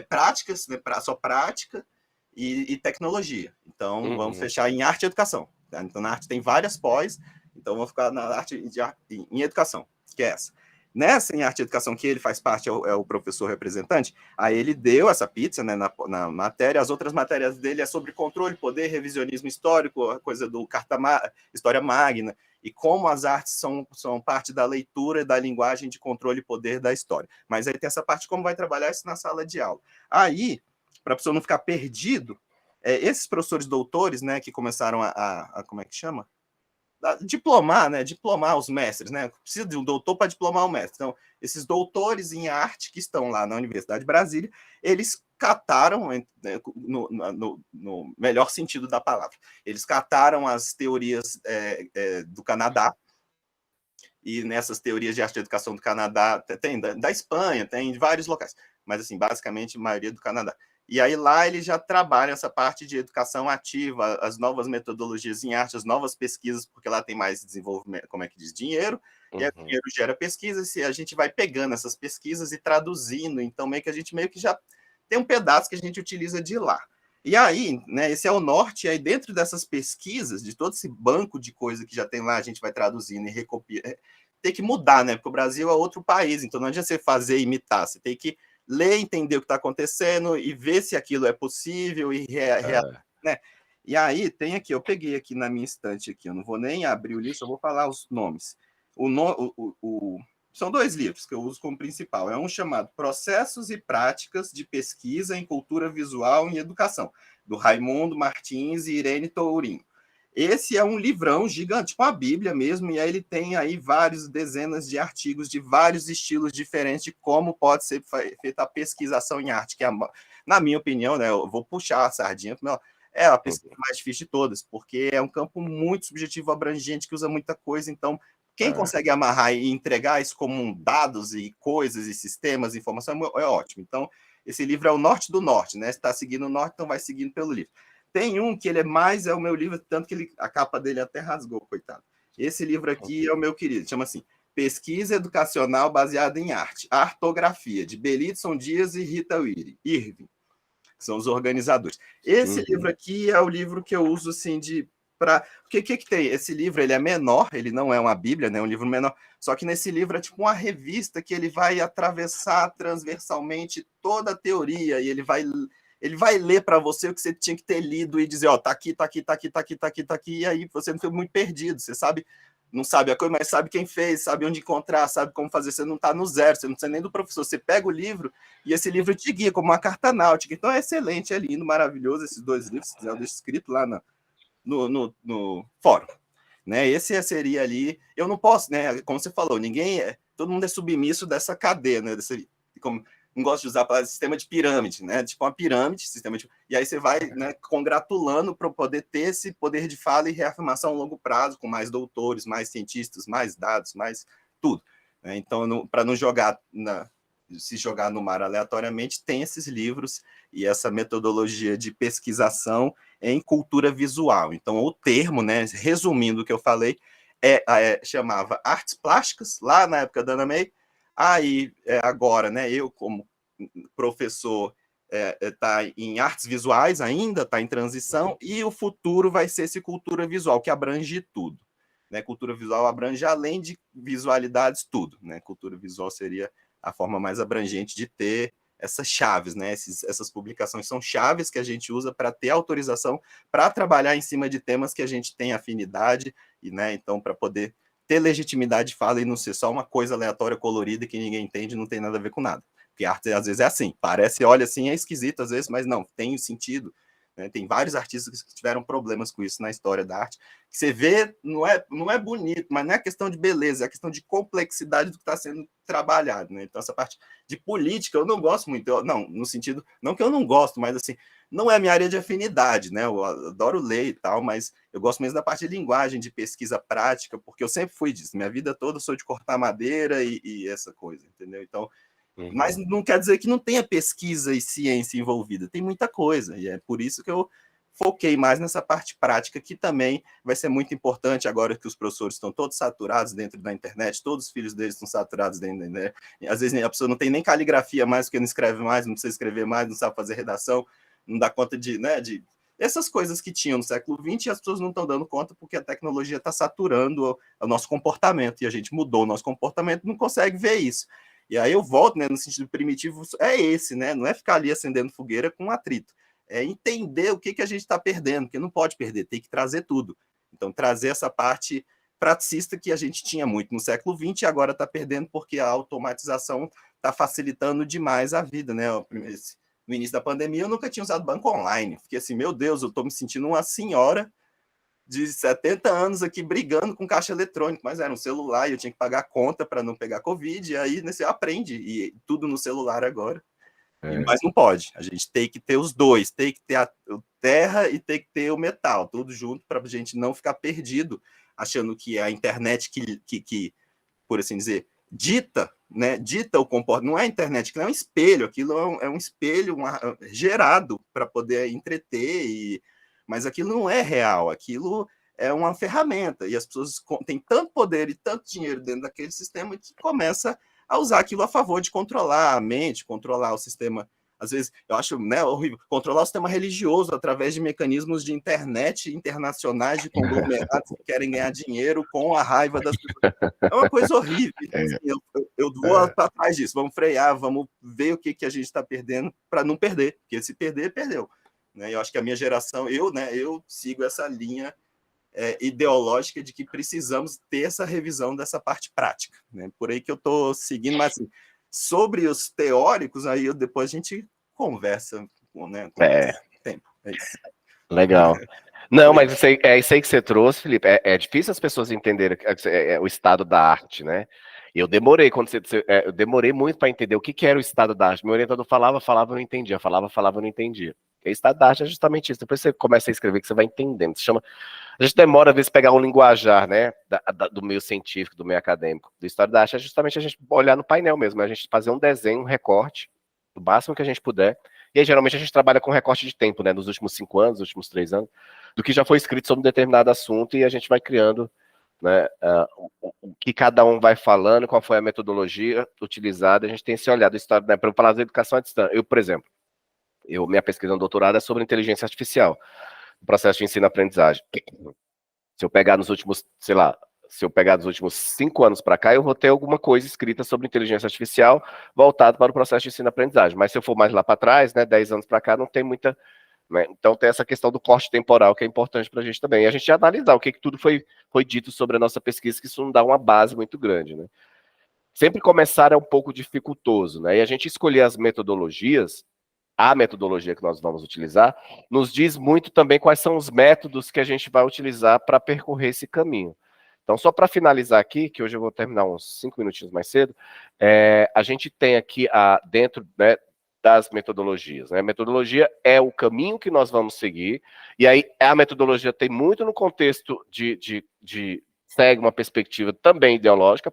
práticas, né, só prática e tecnologia. Então vamos fechar em arte e educação. Tá? Então na arte tem várias pós, então vamos ficar na arte em educação, que é essa. Nessa em arte e educação que ele faz parte, é o professor representante, aí ele deu essa pizza, né, na matéria, as outras matérias dele é sobre controle, poder, revisionismo histórico, a coisa do História Magna, e como as artes são parte da leitura e da linguagem de controle e poder da história. Mas aí tem essa parte, como vai trabalhar isso na sala de aula. Aí, para a pessoa não ficar perdido, esses professores doutores, né, que começaram como é que chama? Diplomar, né? Diplomar os mestres, né? Precisa de um doutor para diplomar o mestre. Então, esses doutores em arte que estão lá na Universidade de Brasília, eles cataram, no melhor sentido da palavra, eles cataram as teorias do Canadá, e nessas teorias de arte e educação do Canadá, tem da Espanha, tem de vários locais, mas, assim, basicamente, a maioria do Canadá. E aí lá eles já trabalham essa parte de educação ativa, as novas metodologias em arte, as novas pesquisas, porque lá tem mais desenvolvimento, como é que diz, dinheiro, e o dinheiro gera pesquisas, e a gente vai pegando essas pesquisas e traduzindo, então a gente meio que já tem um pedaço que a gente utiliza de lá. E aí, né, esse é o norte, e aí dentro dessas pesquisas, de todo esse banco de coisa que já tem lá, a gente vai traduzindo e recopiando, tem que mudar, né? Porque o Brasil é outro país, então não adianta você fazer e imitar, você tem que ler, entender o que está acontecendo e ver se aquilo é possível e né? E aí tem aqui, eu peguei aqui na minha estante aqui, eu não vou nem abrir o livro, só vou falar os nomes. São 2 livros que eu uso como principal. É um chamado Processos e Práticas de Pesquisa em Cultura Visual e Educação, do Raimundo Martins e Irene Tourinho. Esse é um livrão gigante, tipo uma Bíblia mesmo, e aí ele tem aí várias dezenas de artigos de vários estilos diferentes de como pode ser feita a pesquisação em arte, que é, na minha opinião, né, eu vou puxar a sardinha, é a pesquisa mais difícil de todas, porque é um campo muito subjetivo, abrangente, que usa muita coisa, então quem consegue amarrar e entregar isso como dados e coisas e sistemas, informação, é ótimo. Então, esse livro é o norte do norte, né? Se está seguindo o norte, então vai seguindo pelo livro. Tem um que ele é o meu livro, tanto que a capa dele até rasgou, coitado. Esse livro aqui é o meu querido, chama assim, Pesquisa Educacional Baseada em Arte, Artografia, de Belitson Dias e Rita Irving, que são os organizadores. Esse livro aqui é o livro que eu uso, assim, o que tem? Esse livro ele é menor, ele não é uma Bíblia, né? É um livro menor, só que nesse livro é tipo uma revista que ele vai atravessar transversalmente toda a teoria e ele vai ler para você o que você tinha que ter lido e dizer, ó, tá aqui, tá aqui, tá aqui, tá aqui, tá aqui, tá aqui, e aí você não fica muito perdido, você sabe, não sabe a coisa, mas sabe quem fez, sabe onde encontrar, sabe como fazer, você não tá no zero, você não precisa nem do professor, você pega o livro e esse livro te guia como uma carta náutica, então é excelente, é lindo, maravilhoso, esses 2 livros, se quiser eu deixo escrito lá no fórum, né? Esse seria ali, eu não posso, né? Como você falou, todo mundo é submisso dessa cadeia, né? Como não gosto de usar a palavra sistema de pirâmide, né? Tipo uma pirâmide, e aí você vai, né, congratulando para poder ter esse poder de fala e reafirmação a longo prazo, com mais doutores, mais cientistas, mais dados, mais tudo, né? Então, para não se jogar no mar aleatoriamente, tem esses livros e essa metodologia de pesquisação em cultura visual. Então, o termo, né, resumindo o que eu falei, chamava artes plásticas, lá na época da Ana May. Aí, agora, né, eu, como professor, está em artes visuais ainda, está em transição, e o futuro vai ser esse cultura visual, que abrange tudo. Né? Cultura visual abrange, além de visualidades, tudo. Né? Cultura visual seria a forma mais abrangente de ter essas chaves, né? Essas publicações são chaves que a gente usa para ter autorização para trabalhar em cima de temas que a gente tem afinidade, e, né, então, para poder ter legitimidade de fala e não ser só uma coisa aleatória, colorida, que ninguém entende, não tem nada a ver com nada. Porque a arte, às vezes, é assim, parece, olha assim, é esquisito, às vezes, mas não, tem sentido. Né? Tem vários artistas que tiveram problemas com isso na história da arte, que você vê, não é bonito, mas não é questão de beleza, é questão de complexidade do que está sendo trabalhado. Né? Então, essa parte de política eu não gosto muito, não, no sentido, não que eu não gosto, mas assim, não é a minha área de afinidade, né? Eu adoro ler e tal, mas eu gosto mesmo da parte de linguagem, de pesquisa prática, porque eu sempre fui disso, minha vida toda eu sou de cortar madeira e essa coisa, entendeu? Então, mas não quer dizer que não tenha pesquisa e ciência envolvida, tem muita coisa, e é por isso que eu foquei mais nessa parte prática, que também vai ser muito importante agora que os professores estão todos saturados dentro da internet, todos os filhos deles estão saturados dentro da internet, às vezes a pessoa não tem nem caligrafia mais, porque não escreve mais, não precisa escrever mais, não sabe fazer redação, não dá conta de essas coisas que tinham no século XX, e as pessoas não estão dando conta porque a tecnologia está saturando o nosso comportamento, e a gente mudou o nosso comportamento, não consegue ver isso. E aí eu volto, né, no sentido primitivo, é esse, né? Não é ficar ali acendendo fogueira com atrito. É entender o que a gente está perdendo, porque não pode perder, tem que trazer tudo. Então, trazer essa parte praticista que a gente tinha muito no século XX e agora está perdendo porque a automatização está facilitando demais a vida, né? No início da pandemia, eu nunca tinha usado banco online. Fiquei assim, meu Deus, eu estou me sentindo uma senhora de 70 anos aqui brigando com caixa eletrônico, mas era um celular e eu tinha que pagar a conta para não pegar Covid, e aí você aprende, e tudo no celular agora. Mas não pode, a gente tem que ter os dois, tem que ter a terra e tem que ter o metal, tudo junto, para a gente não ficar perdido, achando que é a internet que por assim dizer, dita o comportamento. Não é a internet, aquilo é um espelho, aquilo é um espelho gerado para poder entreter, mas aquilo não é real, aquilo é uma ferramenta, e as pessoas têm tanto poder e tanto dinheiro dentro daquele sistema que começa a usar aquilo a favor de controlar a mente, controlar o sistema, às vezes, eu acho, né, horrível, controlar o sistema religioso através de mecanismos de internet internacionais, de conglomerados que querem ganhar dinheiro com a raiva das pessoas. É uma coisa horrível. Então, assim, eu vou para trás disso, vamos frear, vamos ver o que a gente está perdendo para não perder, porque se perder, perdeu. Né? Eu acho que a minha geração, eu sigo essa linha ideológica de que precisamos ter essa revisão dessa parte prática. Né? Por aí que eu estou seguindo, mas assim, sobre os teóricos, aí depois a gente conversa, né, com tempo. É isso. Legal. Não, mas isso aí que você trouxe, Felipe, é difícil as pessoas entenderem o estado da arte, né? Eu demorei, eu demorei muito para entender o que era o estado da arte. Meu orientador falava, eu não entendia, falava, eu não entendia. E o estado da arte é justamente isso. Depois você começa a escrever que você vai entendendo. A gente demora, às vezes, pegar um linguajar, né, do meio científico, do meio acadêmico. Do história da arte é justamente a gente olhar no painel mesmo, a gente fazer um desenho, um recorte, o máximo que a gente puder. E aí, geralmente, a gente trabalha com recorte de tempo, né, nos últimos 5 anos, nos últimos 3 anos, do que já foi escrito sobre um determinado assunto, e a gente vai criando, né, o que cada um vai falando, qual foi a metodologia utilizada. A gente tem esse olhar do história, né, para eu falar da educação à distância. Eu, por exemplo, minha pesquisa no doutorado é sobre inteligência artificial, o processo de ensino-aprendizagem. Se eu pegar nos últimos, sei lá, se eu pegar dos últimos 5 anos para cá, eu vou ter alguma coisa escrita sobre inteligência artificial voltado para o processo de ensino-aprendizagem. Mas se eu for mais lá para trás, né, 10 anos para cá, não tem muita... Né? Então tem essa questão do corte temporal que é importante para a gente também. E a gente analisar o que tudo foi dito sobre a nossa pesquisa, que isso não dá uma base muito grande. Né? Sempre começar é um pouco dificultoso. Né? E a gente escolher as metodologias, a metodologia que nós vamos utilizar, nos diz muito também quais são os métodos que a gente vai utilizar para percorrer esse caminho. Então, só para finalizar aqui, que hoje eu vou terminar uns 5 minutinhos mais cedo, a gente tem aqui dentro, né, das metodologias. Né? A metodologia é o caminho que nós vamos seguir, e aí a metodologia tem muito no contexto de segue uma perspectiva também ideológica,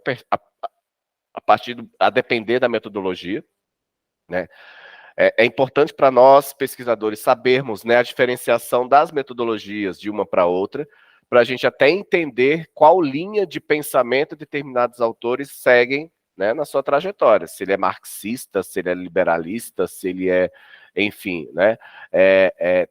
a depender da metodologia, né? É importante para nós, pesquisadores, sabermos, né, a diferenciação das metodologias de uma para outra, para a gente até entender qual linha de pensamento determinados autores seguem, né, na sua trajetória. Se ele é marxista, se ele é liberalista, se ele é, enfim, né,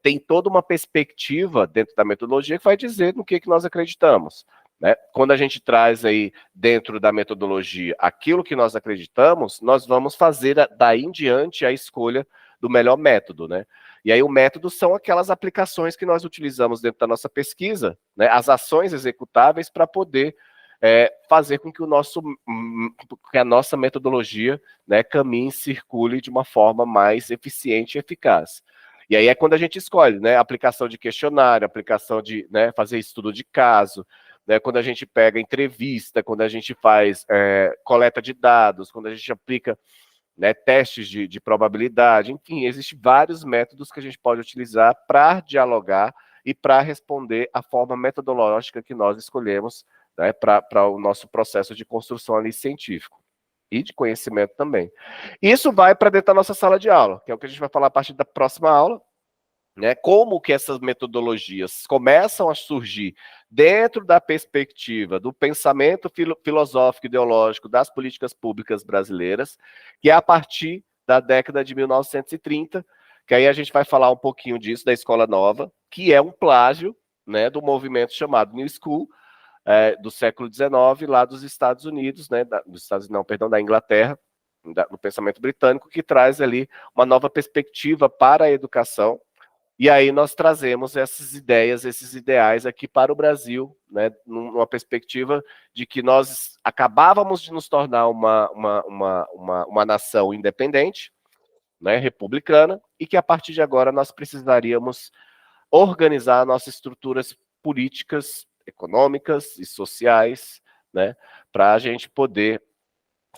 tem toda uma perspectiva dentro da metodologia que vai dizer no que nós acreditamos. Né? Quando a gente traz aí dentro da metodologia aquilo que nós acreditamos, nós vamos fazer daí em diante a escolha do melhor método, né? E aí o método são aquelas aplicações que nós utilizamos dentro da nossa pesquisa, né? As ações executáveis para poder fazer com que a nossa metodologia, né, caminhe e circule de uma forma mais eficiente e eficaz. E aí é quando a gente escolhe, né, aplicação de questionário, aplicação de, né, fazer estudo de caso, né, quando a gente pega entrevista, quando a gente faz coleta de dados, quando a gente aplica, né, testes de probabilidade, enfim, existem vários métodos que a gente pode utilizar para dialogar e para responder a forma metodológica que nós escolhemos, né, para o nosso processo de construção ali científico e de conhecimento também. Isso vai para dentro da nossa sala de aula, que é o que a gente vai falar a partir da próxima aula, né, como que essas metodologias começam a surgir dentro da perspectiva do pensamento filosófico e ideológico das políticas públicas brasileiras, que é a partir da década de 1930, que aí a gente vai falar um pouquinho disso, da Escola Nova, que é um plágio, né, do movimento chamado New School, do século XIX, lá dos Estados Unidos, né, da Inglaterra, no pensamento britânico, que traz ali uma nova perspectiva para a educação. E aí nós trazemos essas ideias, esses ideais aqui para o Brasil, né, numa perspectiva de que nós acabávamos de nos tornar uma nação independente, né, republicana, e que a partir de agora nós precisaríamos organizar nossas estruturas políticas, econômicas e sociais, né, para a gente poder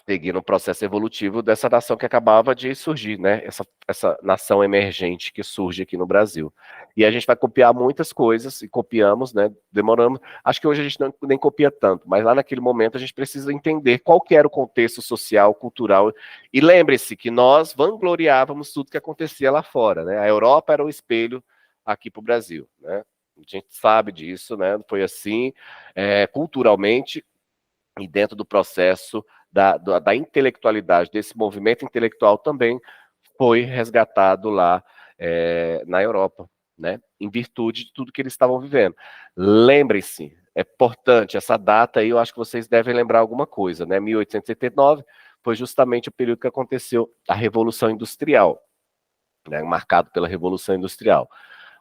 seguir no processo evolutivo dessa nação que acabava de surgir, né? Essa nação emergente que surge aqui no Brasil. E a gente vai copiar muitas coisas, e copiamos, né? Demoramos. Acho que hoje a gente nem copia tanto, mas lá naquele momento a gente precisa entender qual que era o contexto social, cultural. E lembre-se que nós vangloriávamos tudo que acontecia lá fora, né? A Europa era o espelho aqui para o Brasil, né? A gente sabe disso, né? Foi assim, culturalmente, e dentro do processo da intelectualidade, desse movimento intelectual também, foi resgatado lá na Europa, né? Em virtude de tudo que eles estavam vivendo. Lembrem-se, é importante, essa data aí, eu acho que vocês devem lembrar alguma coisa, né? 1889 foi justamente o período que aconteceu a Revolução Industrial, né? Marcado pela Revolução Industrial.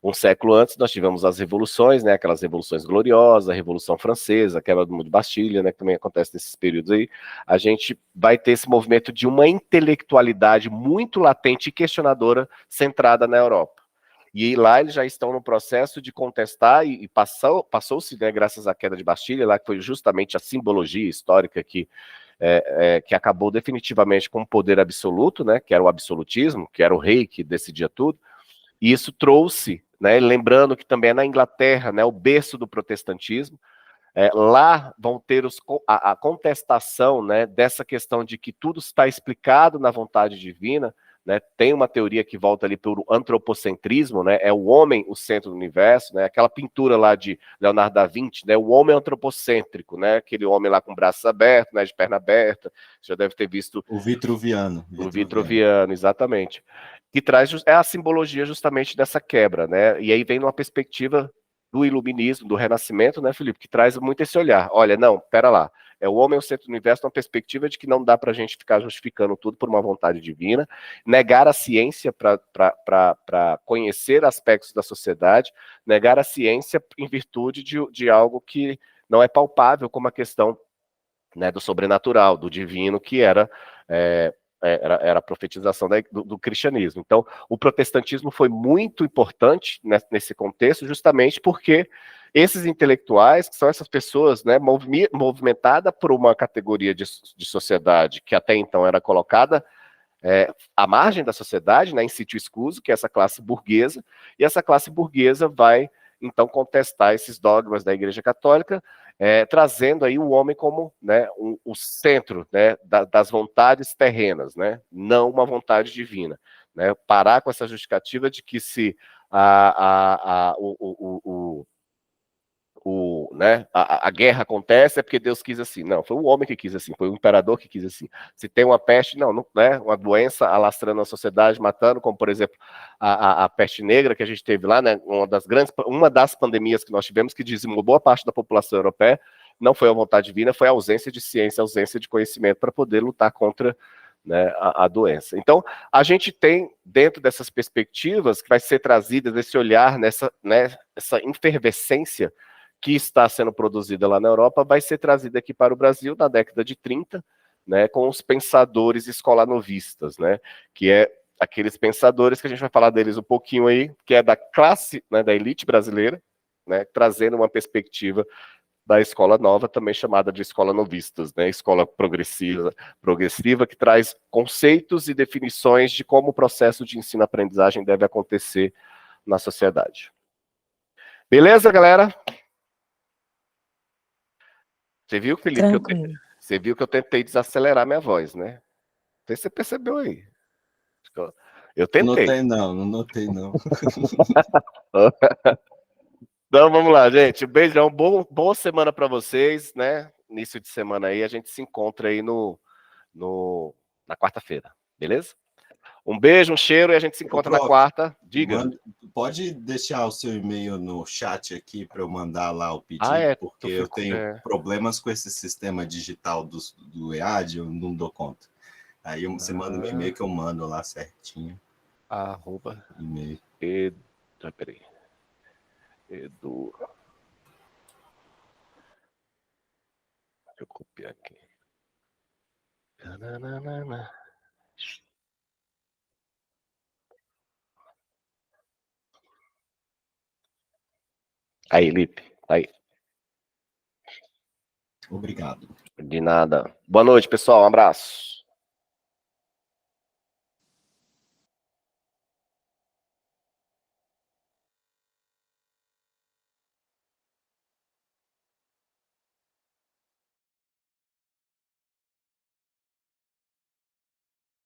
Um século antes, nós tivemos as revoluções, né, aquelas revoluções gloriosas, a Revolução Francesa, a quebra do Muro de Bastilha, né, que também acontece nesses períodos aí. A gente vai ter esse movimento de uma intelectualidade muito latente e questionadora centrada na Europa. E lá eles já estão no processo de contestar, e passou-se, né, graças à queda de Bastilha, lá que foi justamente a simbologia histórica que acabou definitivamente com o poder absoluto, né, que era o absolutismo, que era o rei que decidia tudo. E isso trouxe, né, lembrando que também é na Inglaterra, né, o berço do protestantismo, lá vão ter a contestação, né, dessa questão de que tudo está explicado na vontade divina, né, tem uma teoria que volta ali para o antropocentrismo, né, é o homem o centro do universo, né, aquela pintura lá de Leonardo da Vinci, né, o homem antropocêntrico, né, aquele homem lá com braços abertos, né, de perna aberta, já deve ter visto. O Vitruviano. O Vitruviano, exatamente. Que traz a simbologia justamente dessa quebra, né? E aí vem numa perspectiva do iluminismo, do renascimento, né, Felipe, que traz muito esse olhar. Olha, não, pera lá, é o homem o centro do universo, uma perspectiva de que não dá para a gente ficar justificando tudo por uma vontade divina, negar a ciência para conhecer aspectos da sociedade, negar a ciência em virtude de algo que não é palpável, como a questão, né, do sobrenatural, do divino, que era a profetização do cristianismo. Então, o protestantismo foi muito importante nesse contexto, justamente porque esses intelectuais, que são essas pessoas, né, movimentada por uma categoria de sociedade que até então era colocada à margem da sociedade, né, in situ excluso, que é essa classe burguesa, e essa classe burguesa vai, então, contestar esses dogmas da Igreja Católica, trazendo aí o homem como, né, o centro, né, das vontades terrenas, né, não uma vontade divina. Né, parar com essa justificativa de que se né, a guerra acontece é porque Deus quis assim. Não, foi o homem que quis assim, foi o imperador que quis assim. Se tem uma peste, não, né, uma doença alastrando a sociedade, matando, como por exemplo a peste negra que a gente teve lá, né, uma das pandemias que nós tivemos que dizimou boa parte da população europeia, não foi a vontade divina, foi a ausência de ciência, a ausência de conhecimento para poder lutar contra, né, a doença. Então, a gente tem, dentro dessas perspectivas, que vai ser trazidas esse olhar, essa efervescência que está sendo produzida lá na Europa, vai ser trazida aqui para o Brasil na década de 30, né, com os pensadores escolanovistas, né, que é aqueles pensadores que a gente vai falar deles um pouquinho aí, que é da classe, né, da elite brasileira, né, trazendo uma perspectiva da escola nova, também chamada de escola novistas, né, escola progressiva, que traz conceitos e definições de como o processo de ensino-aprendizagem deve acontecer na sociedade. Beleza, galera? Você viu, Felipe, você viu que eu tentei desacelerar minha voz, né? Não sei se você percebeu aí. Eu tentei. Não notei não. Então, vamos lá, gente. Um beijão, boa semana para vocês, né? Início de semana aí, a gente se encontra aí na quarta-feira, beleza? Um beijo, um cheiro e a gente se encontra na quarta. Diga. Pode deixar o seu e-mail no chat aqui para eu mandar lá o pedido, porque eu tenho problemas com esse sistema digital do EAD, eu não dou conta. Aí você manda um e-mail que eu mando lá certinho. @e-mail. Peraí. Edu. Deixa eu copiar aqui. Aí, Lipe, aí. Obrigado. De nada. Boa noite, pessoal. Um abraço.